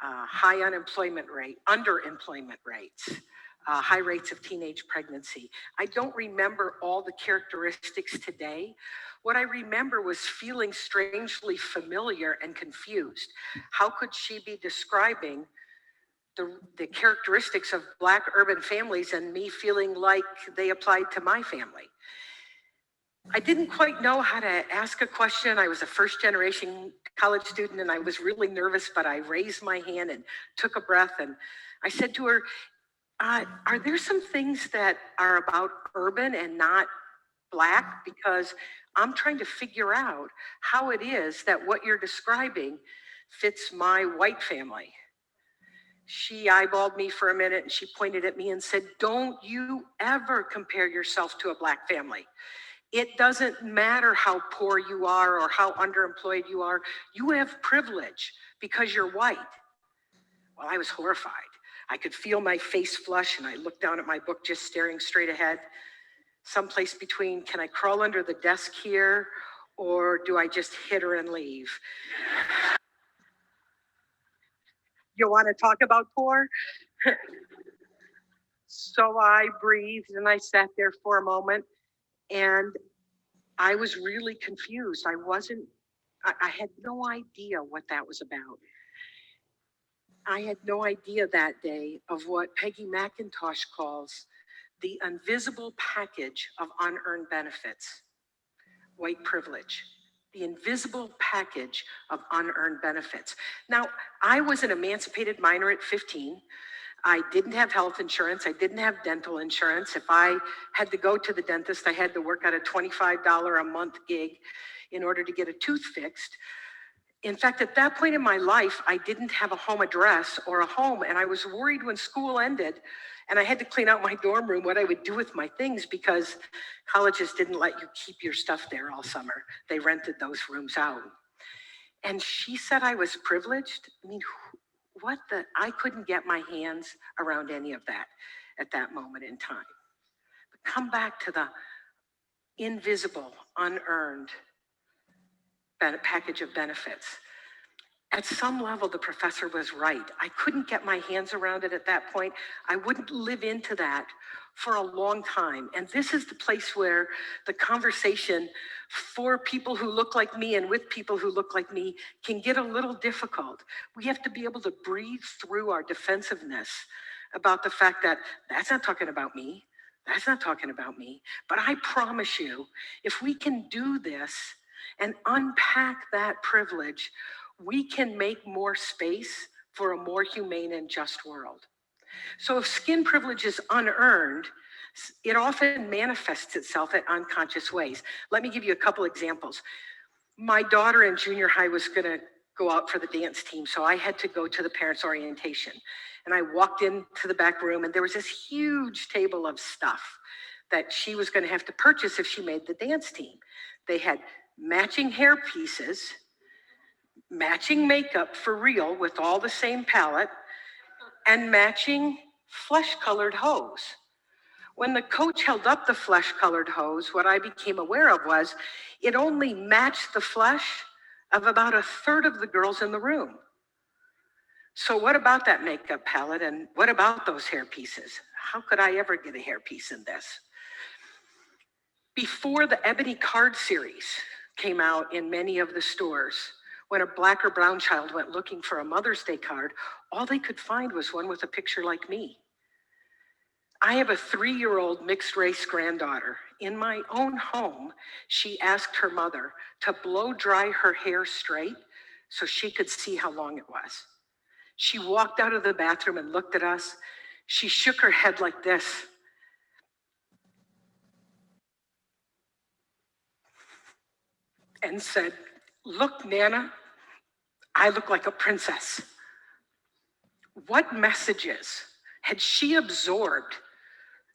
high unemployment rate, underemployment rates, high rates of teenage pregnancy. I don't remember all the characteristics today. What I remember was feeling strangely familiar and confused. How could she be describing the characteristics of Black urban families and me feeling like they applied to my family? I didn't quite know how to ask a question. I was a first generation college student and I was really nervous, but I raised my hand and took a breath and I said to her, "Are there some things that are about urban and not Black? Because I'm trying to figure out how it is that what you're describing fits my white family." She eyeballed me for a minute and she pointed at me and said, "Don't you ever compare yourself to a Black family. It doesn't matter how poor you are or how underemployed you are. You have privilege because you're white." Well, I was horrified. I could feel my face flush and I looked down at my book just staring straight ahead. Someplace between, can I crawl under the desk here or do I just hit her and leave? You want to talk about poor? So I breathed and I sat there for a moment and I was really confused. I had no idea what that was about. I had no idea that day of what Peggy McIntosh calls the invisible package of unearned benefits, white privilege, the invisible package of unearned benefits. Now, I was an emancipated minor at 15. I didn't have health insurance. I didn't have dental insurance. If I had to go to the dentist, I had to work at a $25 a month gig in order to get a tooth fixed. In fact, at that point in my life, I didn't have a home address or a home, and I was worried when school ended and I had to clean out my dorm room what I would do with my things because colleges didn't let you keep your stuff there all summer. They rented those rooms out. And she said I was privileged. I mean, I couldn't get my hands around any of that at that moment in time. But come back to the invisible, unearned package of benefits. At some level, the professor was right. I couldn't get my hands around it at that point. I wouldn't live into that for a long time. And this is the place where the conversation for people who look like me and with people who look like me can get a little difficult. We have to be able to breathe through our defensiveness about the fact that that's not talking about me. That's not talking about me. But I promise you, if we can do this and unpack that privilege, we can make more space for a more humane and just world. So if skin privilege is unearned, it often manifests itself in unconscious ways. Let me give you a couple examples. My daughter in junior high was gonna go out for the dance team, so I had to go to the parents' orientation. And I walked into the back room and there was this huge table of stuff that she was gonna have to purchase if she made the dance team. They had matching hair pieces, matching makeup for real with all the same palette, and matching flesh-colored hose. When the coach held up the flesh-colored hose, what I became aware of was it only matched the flesh of about a third of the girls in the room. So what about that makeup palette, and what about those hair pieces? How could I ever get a hair piece in this? Before the Ebony Card series came out in many of the stores, when a black or brown child went looking for a Mother's Day card, all they could find was one with a picture like me. I have a 3-year-old mixed race granddaughter. In my own home, she asked her mother to blow dry her hair straight so she could see how long it was. She walked out of the bathroom and looked at us. She shook her head like this. And said, "Look, Nana, I look like a princess." What messages had she absorbed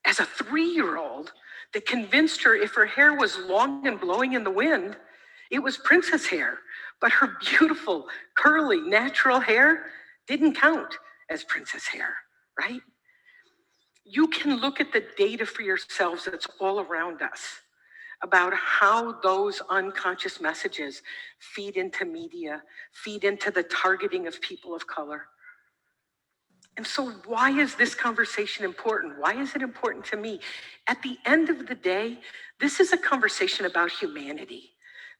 as a 3-year-old that convinced her if her hair was long and blowing in the wind, it was princess hair, but her beautiful, curly, natural hair didn't count as princess hair, right? You can look at the data for yourselves that's all around us about how those unconscious messages feed into media, feed into the targeting of people of color. And so why is this conversation important? Why is it important to me? At the end of the day, this is a conversation about humanity.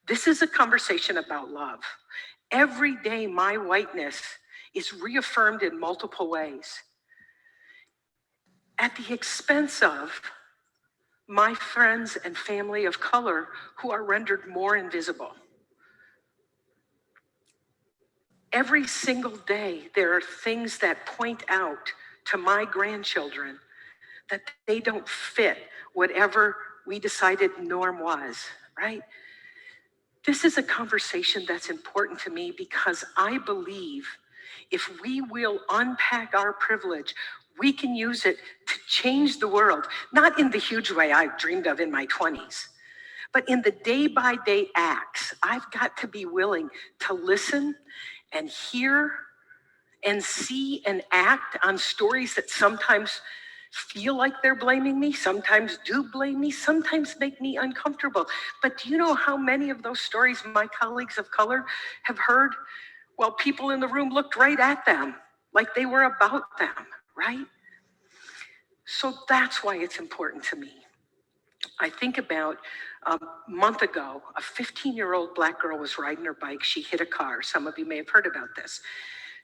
This is a conversation about love. Every day, my whiteness is reaffirmed in multiple ways at the expense of my friends and family of color who are rendered more invisible. Every single day, there are things that point out to my grandchildren that they don't fit whatever we decided norm was, right? This is a conversation that's important to me because I believe if we will unpack our privilege, we can use it to change the world, not in the huge way I dreamed of in my 20s, but in the day-by-day acts. I've got to be willing to listen and hear and see and act on stories that sometimes feel like they're blaming me, sometimes do blame me, sometimes make me uncomfortable. But do you know how many of those stories my colleagues of color have heard? Well, people in the room looked right at them, like they were about them, right? So that's why it's important to me. I think about a month ago, a 15-year-old black girl was riding her bike. She hit a car. Some of you may have heard about this.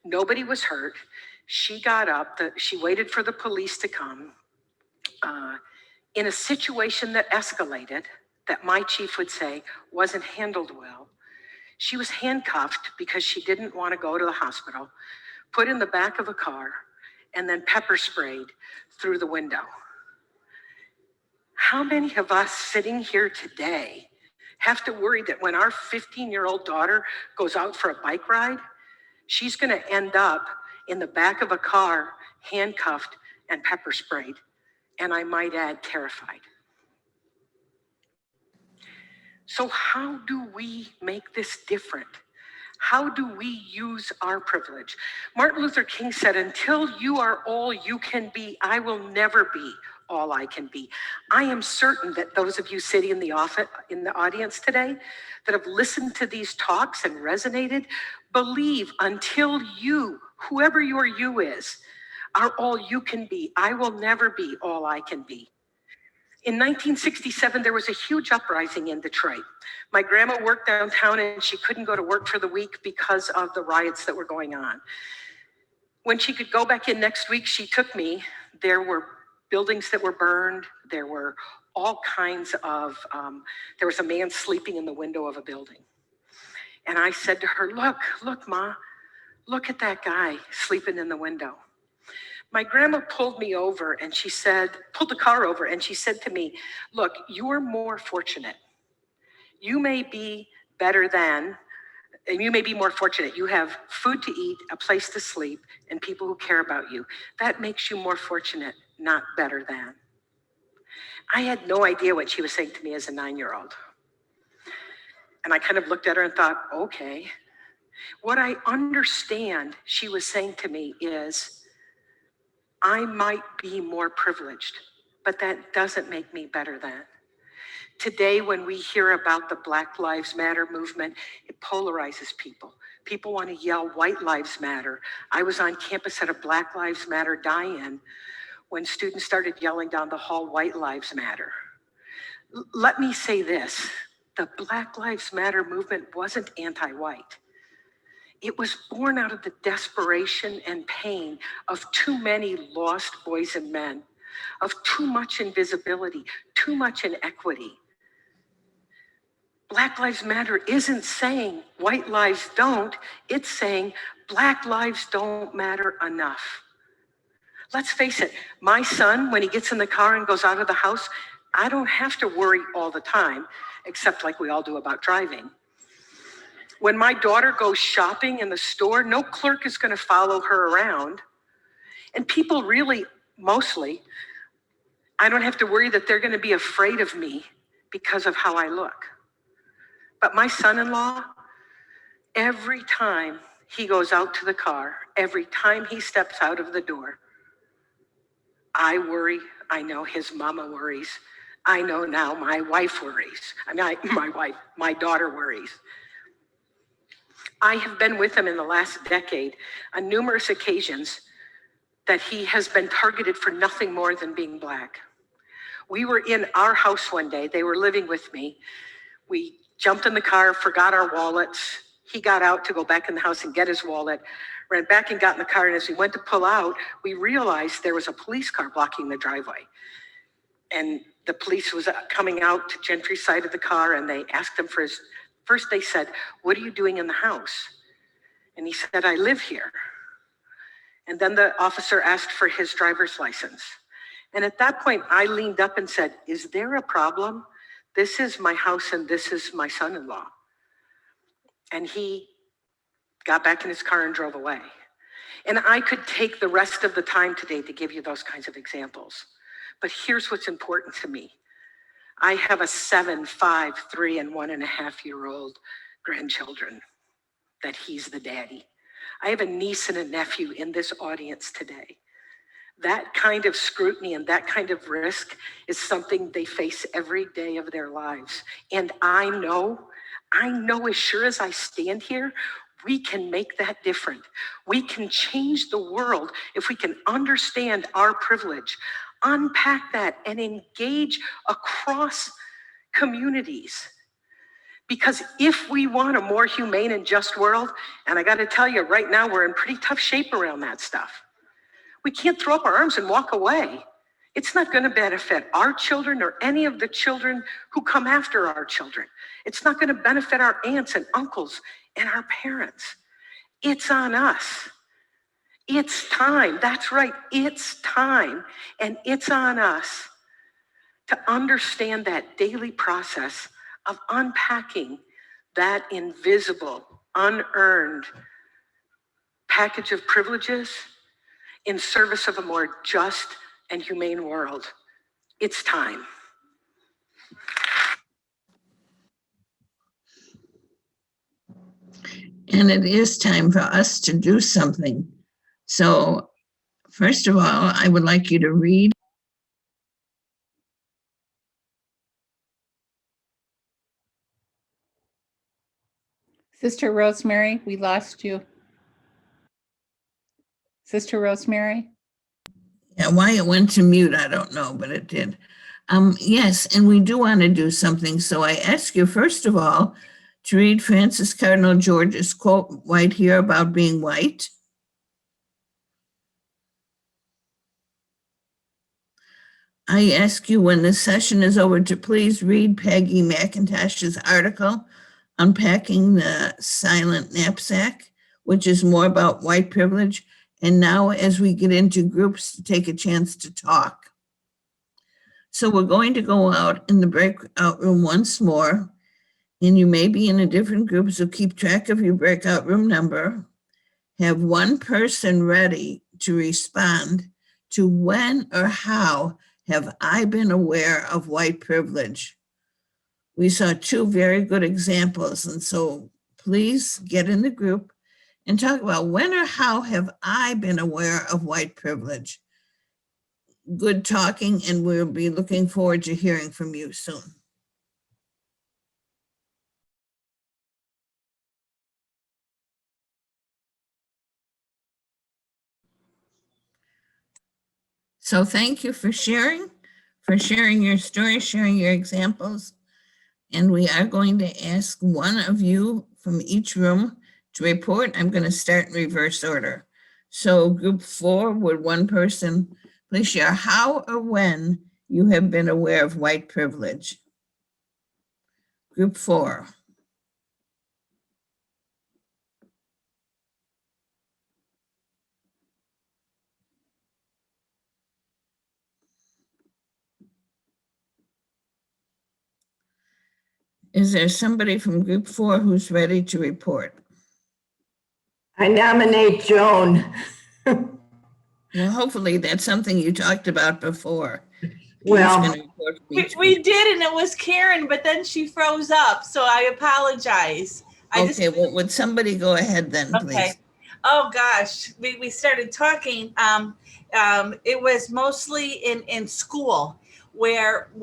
Nobody was hurt. She got up, she waited for the police to come. In a situation that escalated, that my chief would say wasn't handled well, she was handcuffed because she didn't want to go to the hospital, put in the back of a car, and then pepper sprayed through the window. How many of us sitting here today have to worry that when our 15-year-old daughter goes out for a bike ride, she's going to end up in the back of a car, handcuffed and pepper sprayed, and I might add, terrified? So how do we make this different? How do we use our privilege? Martin Luther King said, "Until you are all you can be, I will never be all I can be. I am certain that those of you sitting in the audience today that have listened to these talks and resonated, believe until you, whoever your you is, are all you can be. I will never be all I can be. In 1967, there was a huge uprising in Detroit. My grandma worked downtown and she couldn't go to work for the week because of the riots that were going on. When she could go back in next week, she took me. There were buildings that were burned. There were all kinds of, there was a man sleeping in the window of a building. And I said to her, look, Ma, look at that guy sleeping in the window. My grandma pulled me over and she said, pulled the car over and she said to me, look, you're more fortunate. You may be better than, and you may be more fortunate. You have food to eat, a place to sleep, and people who care about you. That makes you more fortunate, not better than. I had no idea what she was saying to me as a 9-year-old. And I kind of looked at her and thought, okay. What I understand she was saying to me is, I might be more privileged, but that doesn't make me better than. Today, when we hear about the Black Lives Matter movement, it polarizes people. People want to yell, White Lives Matter. I was on campus at a Black Lives Matter die-in when students started yelling down the hall, White Lives Matter. Let me say this, the Black Lives Matter movement wasn't anti-white. It was born out of the desperation and pain of too many lost boys and men, of too much invisibility, too much inequity. Black Lives Matter isn't saying white lives don't, it's saying Black lives don't matter enough. Let's face it, my son, when he gets in the car and goes out of the house, I don't have to worry all the time, except like we all do about driving. When my daughter goes shopping in the store, no clerk is going to follow her around. And people really, mostly, I don't have to worry that they're going to be afraid of me because of how I look. But my son-in-law, every time he goes out to the car, every time he steps out of the door, I worry. I know his mama worries. I know now my wife worries. My daughter worries. I have been with him in the last decade on numerous occasions that he has been targeted for nothing more than being Black. We were in our house one day. They were living with me. We jumped in the car, forgot our wallets. He got out to go back in the house and get his wallet, ran back and got in the car. And as we went to pull out, we realized there was a police car blocking the driveway. And the police was coming out to Gentry's side of the car and they asked him for his, first they said, what are you doing in the house? And he said, I live here. And then the officer asked for his driver's license. And at that point, I leaned up and said, is there a problem? This is my house and this is my son-in-law. And he got back in his car and drove away. And I could take the rest of the time today to give you those kinds of examples. But here's what's important to me. I have a 7, 5, 3, and 1.5-year-old grandchildren that he's the daddy. I have a niece and a nephew in this audience today. That kind of scrutiny and that kind of risk is something they face every day of their lives. And I know as sure as I stand here, we can make that different. We can change the world if we can understand our privilege, unpack that, and engage across communities. Because if we want a more humane and just world, and I got to tell you right now, we're in pretty tough shape around that stuff. We can't throw up our arms and walk away. It's not going to benefit our children or any of the children who come after our children. It's not going to benefit our aunts and uncles and our parents. It's on us. It's time. That's right. It's time. And it's on us to understand that daily process of unpacking that invisible, unearned package of privileges in service of a more just and humane world. It's time. And it is time for us to do something. So, first of all, I would like you to read Sister Rosemary, we lost you. Sister Rosemary? Yeah, why it went to mute, I don't know, but it did. Yes, and we do want to do something. So I ask you, first of all, to read Francis Cardinal George's quote right here about being white. I ask you when this session is over to please read Peggy McIntosh's article, Unpacking the Silent Knapsack, which is more about white privilege. And now as we get into groups, to take a chance to talk. So we're going to go out in the breakout room once more, and you may be in a different group, so keep track of your breakout room number. Have one person ready to respond to when or how have I been aware of white privilege? We saw two very good examples, and so please get in the group and talk about when or how have I been aware of white privilege? Good talking, and we'll be looking forward to hearing from you soon. So thank you for sharing your story, sharing your examples. And we are going to ask one of you from each room to report. I'm going to start in reverse order. So group 4, would one person please share how or when you have been aware of white privilege? Group 4. Is there somebody from group 4 who's ready to report? I nominate Joan. Well, hopefully that's something you talked about before. Well, we did, and it was Karen, but then she froze up, so I apologize. Okay, well, would somebody go ahead then, please? Okay. Oh gosh, we started talking. It was mostly in school where we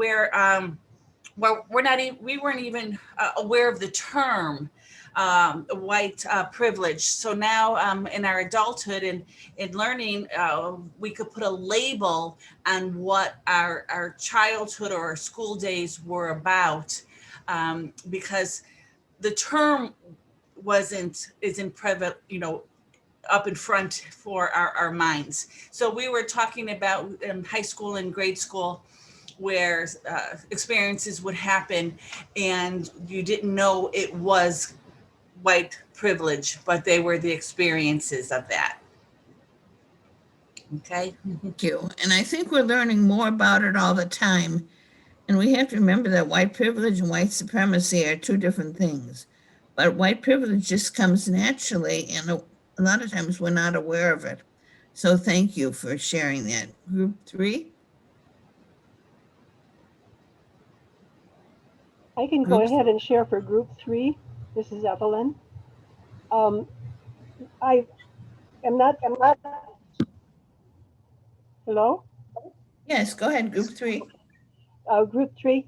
weren't even aware of the term white privilege. So now in our adulthood and in learning, we could put a label on what our childhood or our school days were about, because the term isn't prevalent, up in front for our minds. So we were talking about in high school and grade school where experiences would happen and you didn't know it was white privilege, but they were the experiences of that. Okay. Thank you. And I think we're learning more about it all the time. And we have to remember that white privilege and white supremacy are two different things. But white privilege just comes naturally, and a lot of times we're not aware of it. So thank you for sharing that. Group 3? I can go ahead and share for group 3. This is Evelyn. I am not. Hello? Yes, go ahead, group 3. Group 3,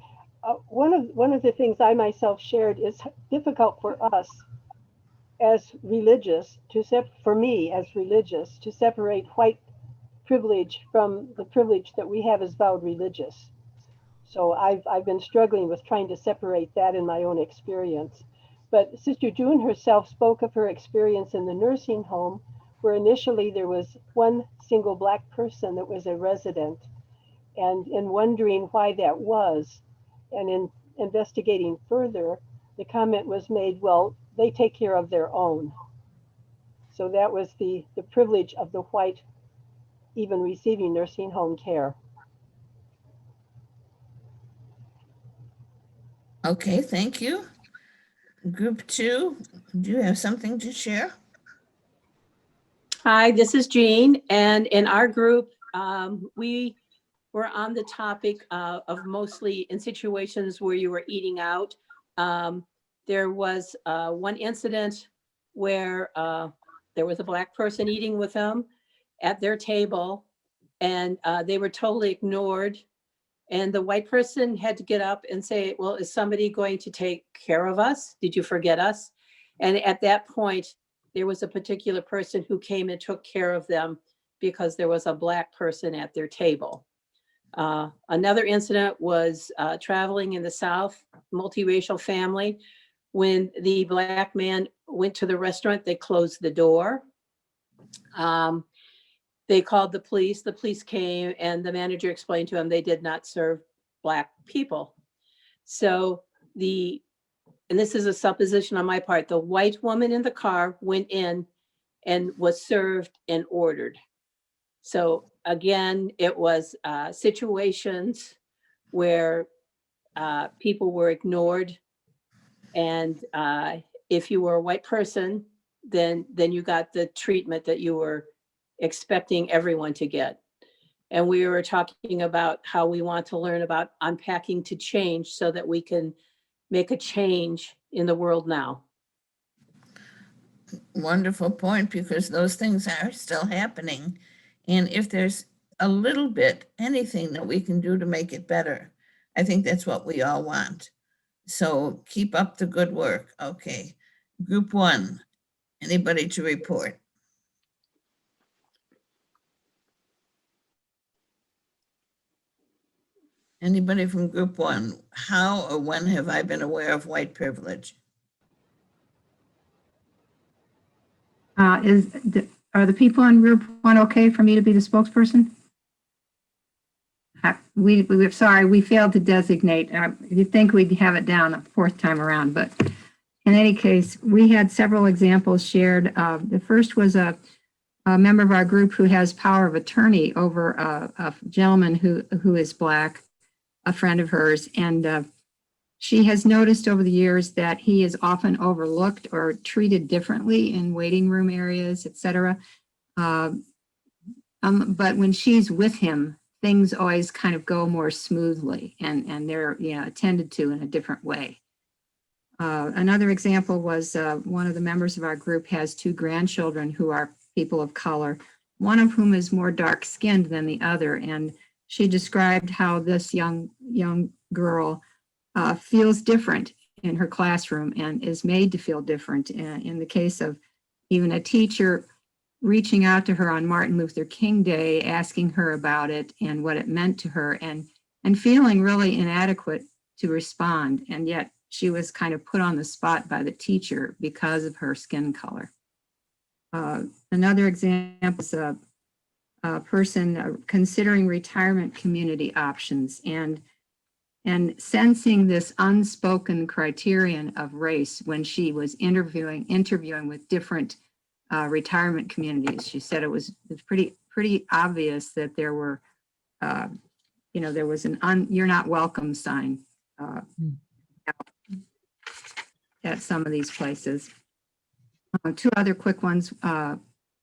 one of the things I myself shared is difficult for us as religious for me as religious to separate white privilege from the privilege that we have as vowed religious. So I've been struggling with trying to separate that in my own experience. But Sister June herself spoke of her experience in the nursing home, where initially there was one single Black person that was a resident. And in wondering why that was, and in investigating further, the comment was made, well, they take care of their own. So that was the privilege of the white even receiving nursing home care. Okay, thank you. Group 2, do you have something to share? Hi, this is Jean, and in our group, we were on the topic of mostly in situations where you were eating out. There was one incident where there was a Black person eating with them at their table, and they were totally ignored. And the white person had to get up and say, well, is somebody going to take care of us? Did you forget us? And at that point, there was a particular person who came and took care of them because there was a Black person at their table. Another incident was traveling in the South, multiracial family. When the Black man went to the restaurant, they closed the door. They called the police. The police came and the manager explained to them they did not serve Black people. So and this is a supposition on my part, the white woman in the car went in and was served and ordered. So again, it was situations where people were ignored. And if you were a white person, then you got the treatment that you were expecting everyone to get. And we were talking about how we want to learn about unpacking to change so that we can make a change in the world now. Wonderful point, because those things are still happening. And if there's a little bit, anything that we can do to make it better, I think that's what we all want. So keep up the good work. Okay. Group 1, anybody to report? Anybody from Group 1? How or when have I been aware of white privilege? Are the people in Group 1 okay for me to be the spokesperson? We're sorry, we failed to designate. You'd think we'd have it down a 4th time around, but in any case, we had several examples shared. The first was a member of our group who has power of attorney over a gentleman who is Black, a friend of hers, and she has noticed over the years that he is often overlooked or treated differently in waiting room areas, etc. But when she's with him, things always kind of go more smoothly, and they're attended to in a different way. Another example was one of the members of our group has 2 grandchildren who are people of color, one of whom is more dark-skinned than the other, and she described how this young girl feels different in her classroom and is made to feel different. In the case of even a teacher reaching out to her on Martin Luther King Day, asking her about it and what it meant to her, and feeling really inadequate to respond. And yet she was kind of put on the spot by the teacher because of her skin color. Another example is a person considering retirement community options and sensing this unspoken criterion of race when she was interviewing with different retirement communities. She said it was pretty obvious that there were, there was an you're not welcome sign at some of these places. 2 other quick ones.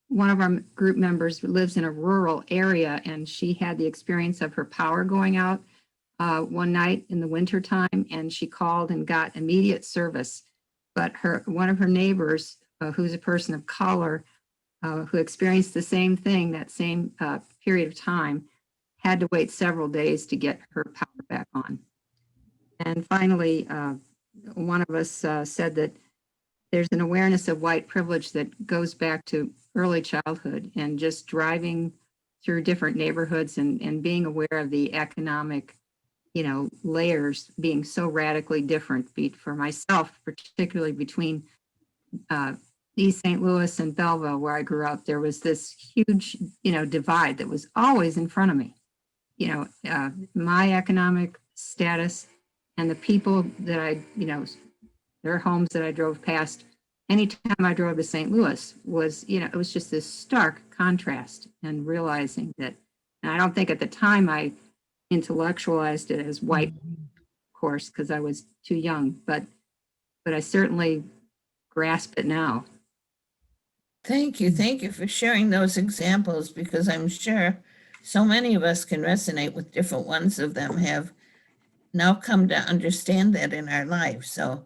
One of our group members lives in a rural area, and she had the experience of her power going out one night in the winter time, and she called and got immediate service. But one of her neighbors, who's a person of color, who experienced the same thing that same period of time, had to wait several days to get her power back on. And finally, one of us said that there's an awareness of white privilege that goes back to early childhood, and just driving through different neighborhoods and being aware of the economic, layers being so radically different. For myself, particularly between East St. Louis and Belleville, where I grew up, there was this huge, divide that was always in front of me. My economic status and the people that I, their homes that I drove past anytime I drove to St. Louis was, it was just this stark contrast, and realizing that, and I don't think at the time I intellectualized it as white, of course, because I was too young, but I certainly grasp it now. Thank you for sharing those examples, because I'm sure so many of us can resonate with different ones of them, have now come to understand that in our lives. So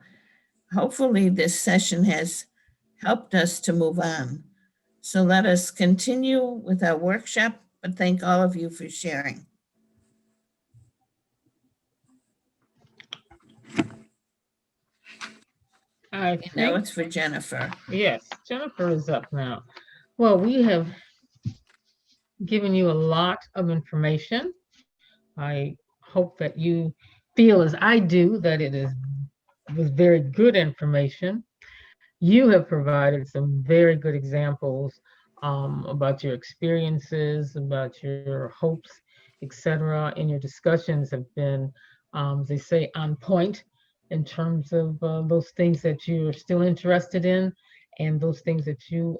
hopefully this session has helped us to move on. So let us continue with our workshop, but thank all of you for sharing. I And now think, it's for Jennifer. yes, Jennifer is up now. Well, we have given you a lot of information. I hope that you feel as I do that was very good information. You have provided some very good examples about your experiences, about your hopes, etc. And your discussions have been, they say, on point in terms of those things that you're still interested in and those things that you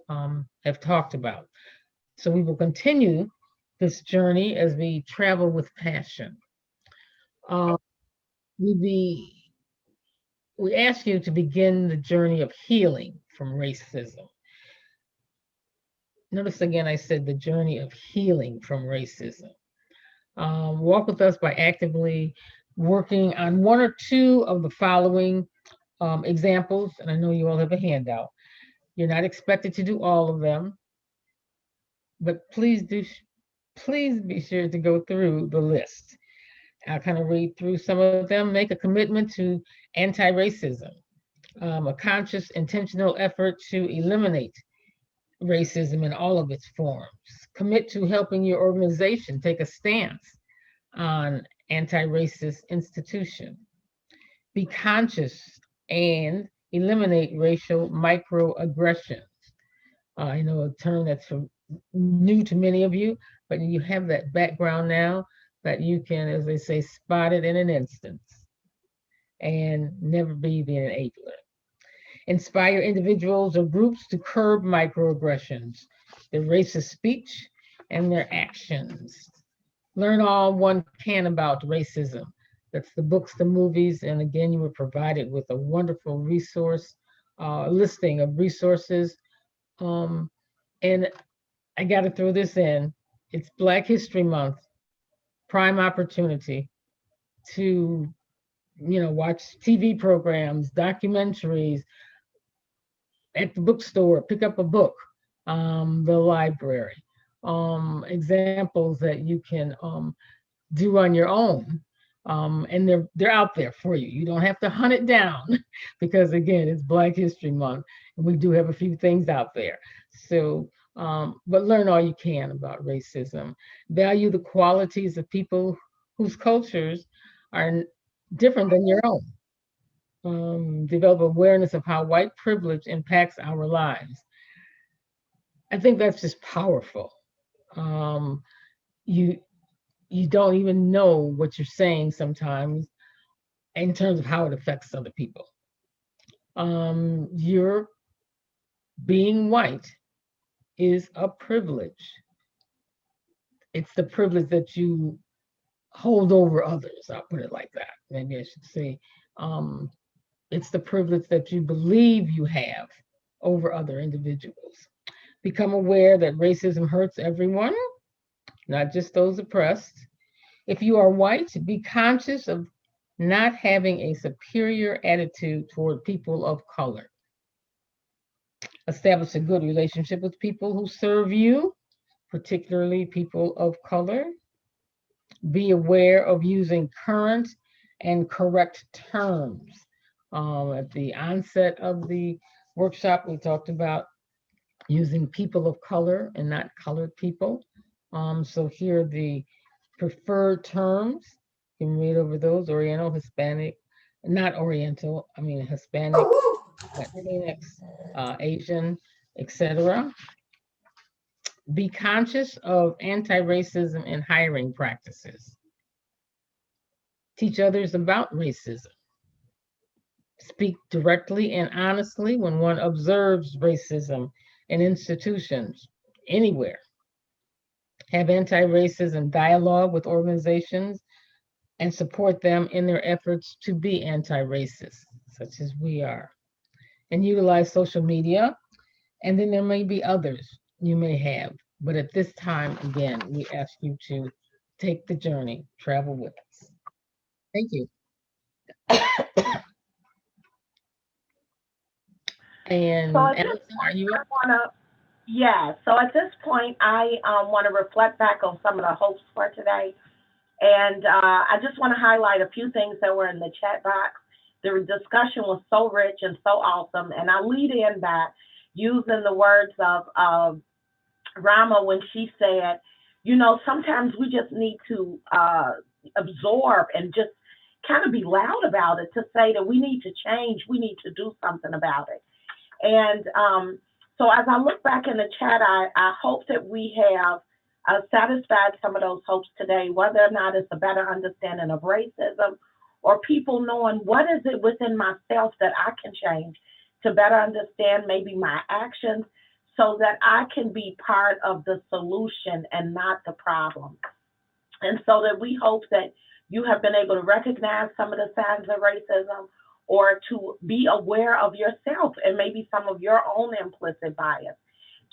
have talked about. So we will continue this journey as we travel with passion. We ask you to begin the journey of healing from racism. Notice again, I said the journey of healing from racism. Walk with us by actively working on one or two of the following examples, and I know you all have a handout. You're not expected to do all of them, but please be sure to go through the list. I'll kind of read through some of them. Make a commitment to anti-racism, a conscious, intentional effort to eliminate racism in all of its forms. Commit to helping your organization take a stance on anti-racist institution. Be conscious and eliminate racial microaggressions. I know a term that's new to many of you, but you have that background now that you can, as they say, spot it in an instant and never be the enabler. Inspire individuals or groups to curb microaggressions, their racist speech, and their actions. Learn all one can about racism. That's the books, the movies, and again, you were provided with a wonderful resource, listing of resources. And I got to throw this in. It's Black History Month, prime opportunity to, watch TV programs, documentaries, at the bookstore, pick up a book, the library, examples that you can do on your own. And they're out there for you. You don't have to hunt it down because again, it's Black History Month and we do have a few things out there. So, but learn all you can about racism. Value the qualities of people whose cultures are different than your own. Develop awareness of how white privilege impacts our lives. I think that's just powerful. You don't even know what you're saying sometimes in terms of how it affects other people. Your being white is a privilege. It's the privilege that you hold over others. I'll put it like that. Maybe I should say, it's the privilege that you believe you have over other individuals. Become aware that racism hurts everyone, not just those oppressed. If you are white, be conscious of not having a superior attitude toward people of color. Establish a good relationship with people who serve you, particularly people of color. Be aware of using current and correct terms. At the onset of the workshop, we talked about using people of color and not colored people. So here are the preferred terms. You can read over those: Oriental, Hispanic, not Oriental, I mean Hispanic, Latinx, Asian, etc. Be conscious of anti-racism and hiring practices. Teach others about racism. Speak directly and honestly when one observes racism in institutions, anywhere. Have anti-racism dialogue with organizations and support them in their efforts to be anti-racist, such as we are. And utilize social media. And then there may be others you may have. But at this time, again, we ask you to take the journey, travel with us. Thank you. And So at this Allison, are you up? So at this point, I want to reflect back on some of the hopes for today. And I just want to highlight a few things that were in the chat box the discussion was so rich and so awesome. And I lead in by using the words of Rama when she said, you know, sometimes we just need to absorb and just kind of be loud about it to say that we need to change, we need to do something about it. And so as I look back in the chat, I hope that we have satisfied some of those hopes today, whether or not it's a better understanding of racism or people knowing what is it within myself that I can change to better understand maybe my actions so that I can be part of the solution and not the problem. And so that we hope that you have been able to recognize some of the signs of racism or to be aware of yourself and maybe some of your own implicit bias,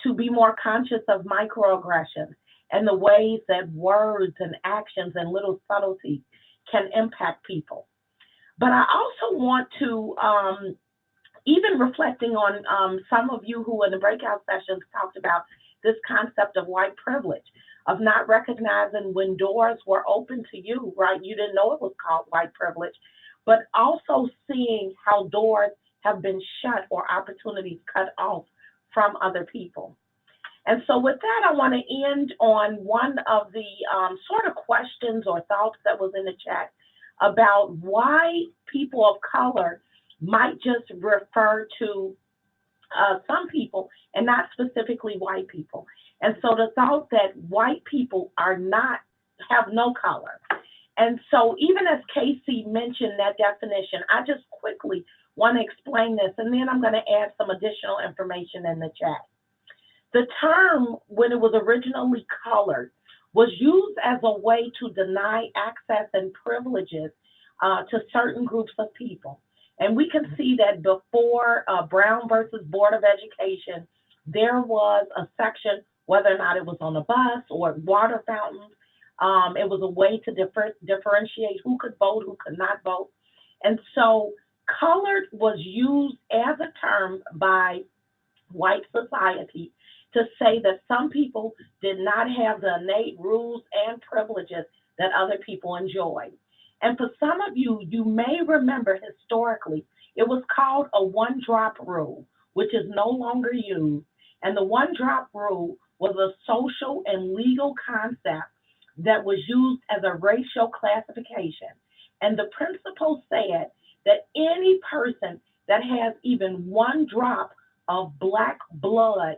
to be more conscious of microaggressions and the ways that words and actions and little subtleties can impact people. But I also want to, even reflecting on some of you who in the breakout sessions talked about this concept of white privilege, of not recognizing when doors were open to you, right? You didn't know it was called white privilege, but also seeing how doors have been shut or opportunities cut off from other people. And so with that, I want to end on one of the sort of questions or thoughts that was in the chat about why people of color might just refer to some people and not specifically white people. And so the thought that white people have no color. And so even as Casey mentioned that definition, I just quickly want to explain this, and then I'm going to add some additional information in the chat. The term, when it was originally colored, was used as a way to deny access and privileges to certain groups of people. And we can see that before Brown versus Board of Education, there was a section, whether or not it was on a bus or water fountains, it was a way to differentiate who could vote, who could not vote. And so colored was used as a term by white society to say that some people did not have the innate rules and privileges that other people enjoyed. And for some of you, you may remember historically, it was called a one-drop rule, which is no longer used. And the one-drop rule was a social and legal concept that was used as a racial classification. And the principle said that any person that has even one drop of Black blood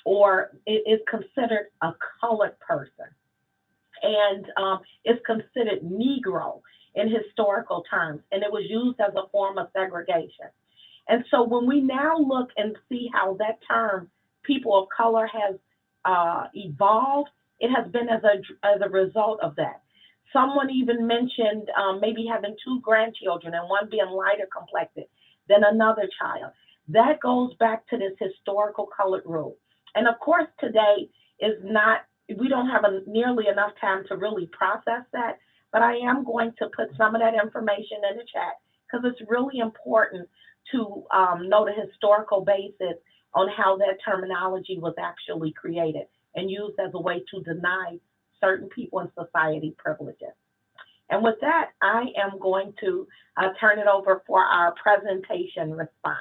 or it is considered a colored person, and is considered Negro in historical terms, and it was used as a form of segregation. And so when we now look and see how that term, people of color, has evolved, it has been as a result of that. Someone even mentioned maybe having two grandchildren and one being lighter complected than another child. That goes back to this historical colored rule. And of course, today is not, we don't have nearly enough time to really process that, but I am going to put some of that information in the chat because it's really important to know the historical basis on how that terminology was actually created and used as a way to deny certain people in society privileges. And with that, I am going to turn it over for our presentation response,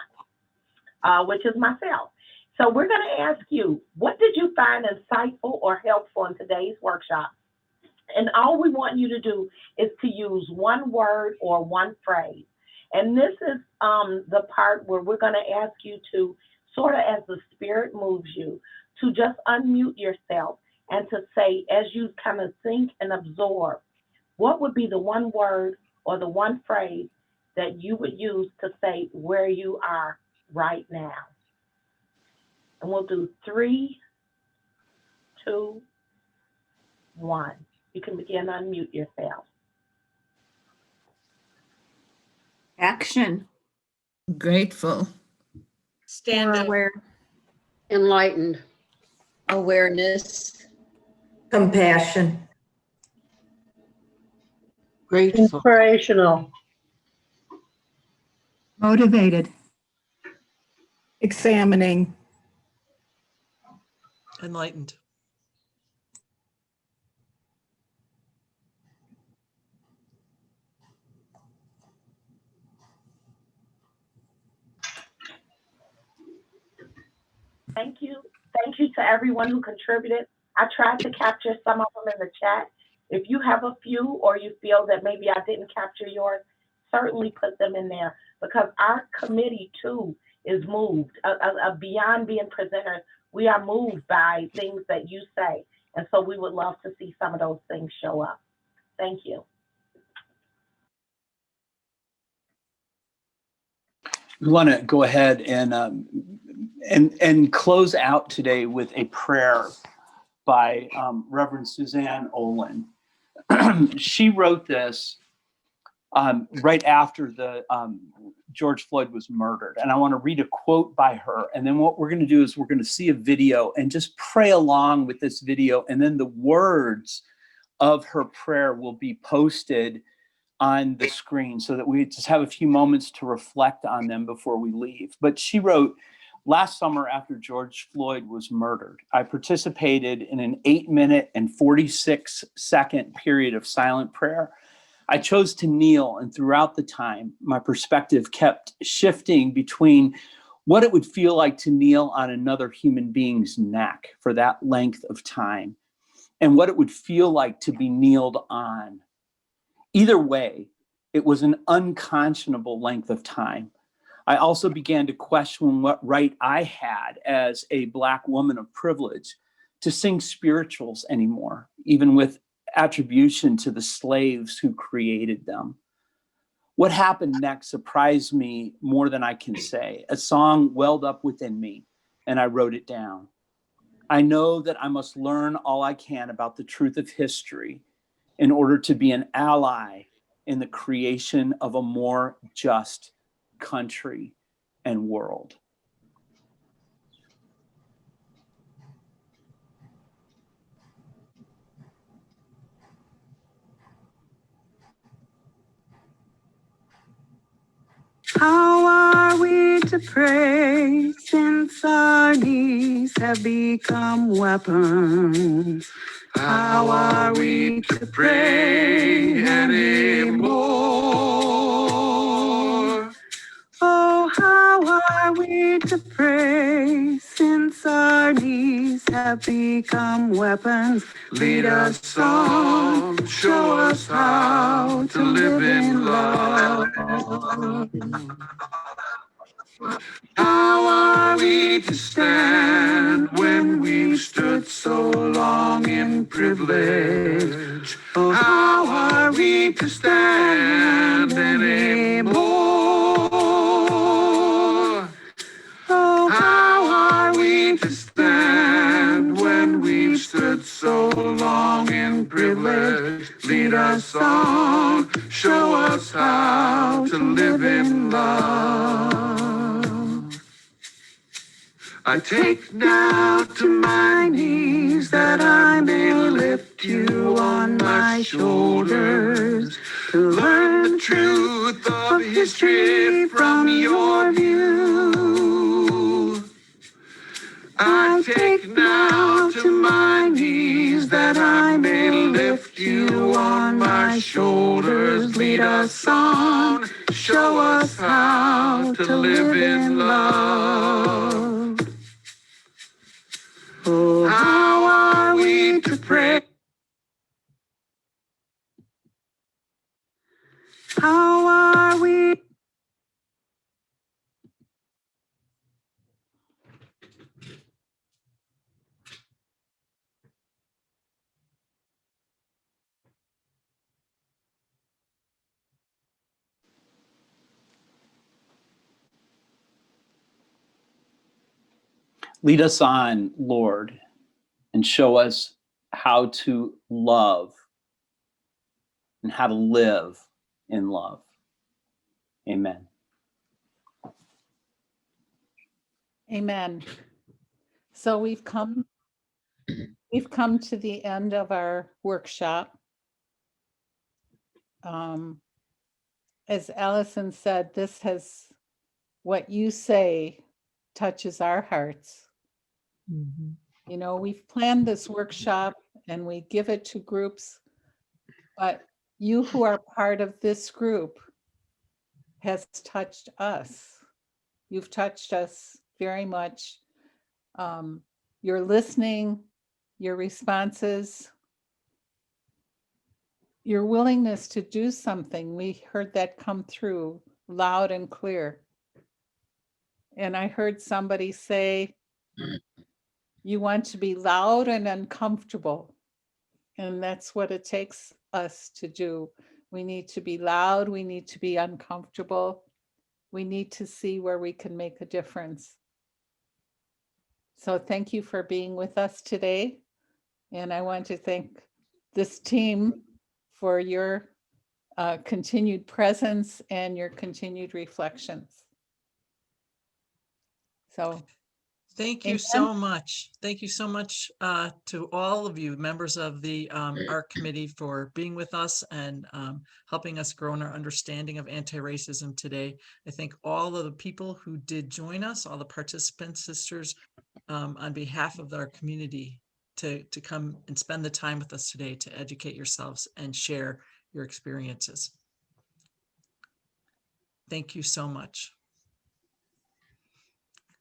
which is myself. So we're going to ask you, what did you find insightful or helpful in today's workshop? And all we want you to do is to use one word or one phrase. And this is the part where we're going to ask you to, sort of as the spirit moves you, to just unmute yourself and to say, as you kind of think and absorb, what would be the one word or the one phrase that you would use to say where you are right now? And we'll do 3, 2, 1. You can begin to unmute yourself. Action. Grateful. Stand up. Aware. Enlightened. Awareness. Compassion. Grateful. Inspirational. Motivated. Examining. Enlightened. Thank you. Thank you to everyone who contributed. I tried to capture some of them in the chat. If you have a few or you feel that maybe I didn't capture yours, certainly put them in there, because our committee too is moved beyond being presenters. We are moved by things that you say. And so we would love to see some of those things show up. Thank you. We want to go ahead and close out today with a prayer by Reverend Suzanne Olin. She wrote this right after the George Floyd was murdered. And I want to read a quote by her. And then what we're going to do is we're going to see a video and just pray along with this video. And then the words of her prayer will be posted on the screen so that we just have a few moments to reflect on them before we leave. But she wrote, last summer after George Floyd was murdered, I participated in an 8-minute and 46-second period of silent prayer. I chose to kneel, and throughout the time, my perspective kept shifting between what it would feel like to kneel on another human being's neck for that length of time and what it would feel like to be kneeled on. Either way, it was an unconscionable length of time. I also began to question what right I had as a Black woman of privilege to sing spirituals anymore, even with attribution to the slaves who created them. What happened next surprised me more than I can say. A song welled up within me, and I wrote it down. I know that I must learn all I can about the truth of history in order to be an ally in the creation of a more just country and world. How are we to pray since our knees have become weapons? How are we to pray anymore? Oh, how are we to pray since our knees have become weapons? Lead us on, show us how to live in love. How are we to stand when we've stood so long in privilege? Oh, how are we to stand anymore? Oh, how are we to stand when we've stood so long in privilege? Lead us on, show us how to live in love. I take now to my knees that I may lift you on my shoulders, to learn the truth of history from your view. I take now to my knees that I may lift you on my shoulders. Lead us on, show us how to live in love. Oh, how are we to pray? How are we? Lead us on, Lord, and show us how to love and how to live in love. Amen. Amen. So we've come to the end of our workshop. As Allison said, what you say touches our hearts. You know, we've planned this workshop and we give it to groups, but you who are part of this group has touched us. You've touched us very much your listening, your responses, your willingness to do something. We heard that come through loud and clear. And I heard somebody say, you want to be loud and uncomfortable. And that's what it takes us to do. We need to be loud. We need to be uncomfortable. We need to see where we can make a difference. So thank you for being with us today. And I want to thank this team for your continued presence and your continued reflections. So thank you so much. Thank you so much to all of you members of the ARC committee for being with us and helping us grow in our understanding of anti-racism today. I thank all of the people who did join us, all the participants, sisters, on behalf of our community to come and spend the time with us today to educate yourselves and share your experiences. Thank you so much.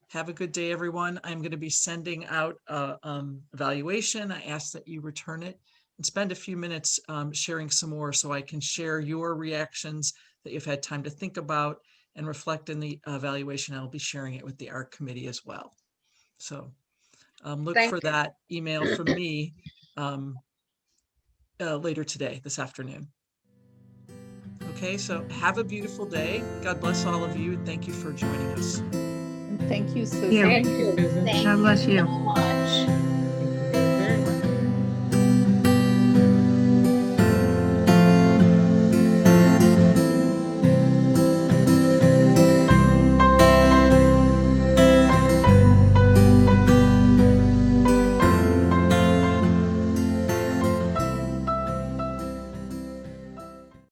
Have a good day, everyone. I'm going to be sending out an evaluation. I ask that you return it and spend a few minutes sharing some more so I can share your reactions that you've had time to think about and reflect in the evaluation. I'll be sharing it with the ARC committee as well. So look Thank for you. that email from me later today, this afternoon. Okay, so have a beautiful day. God bless all of you. Thank you for joining us. thank you, Susan. Yeah. Thank you. Thank God bless you. so much.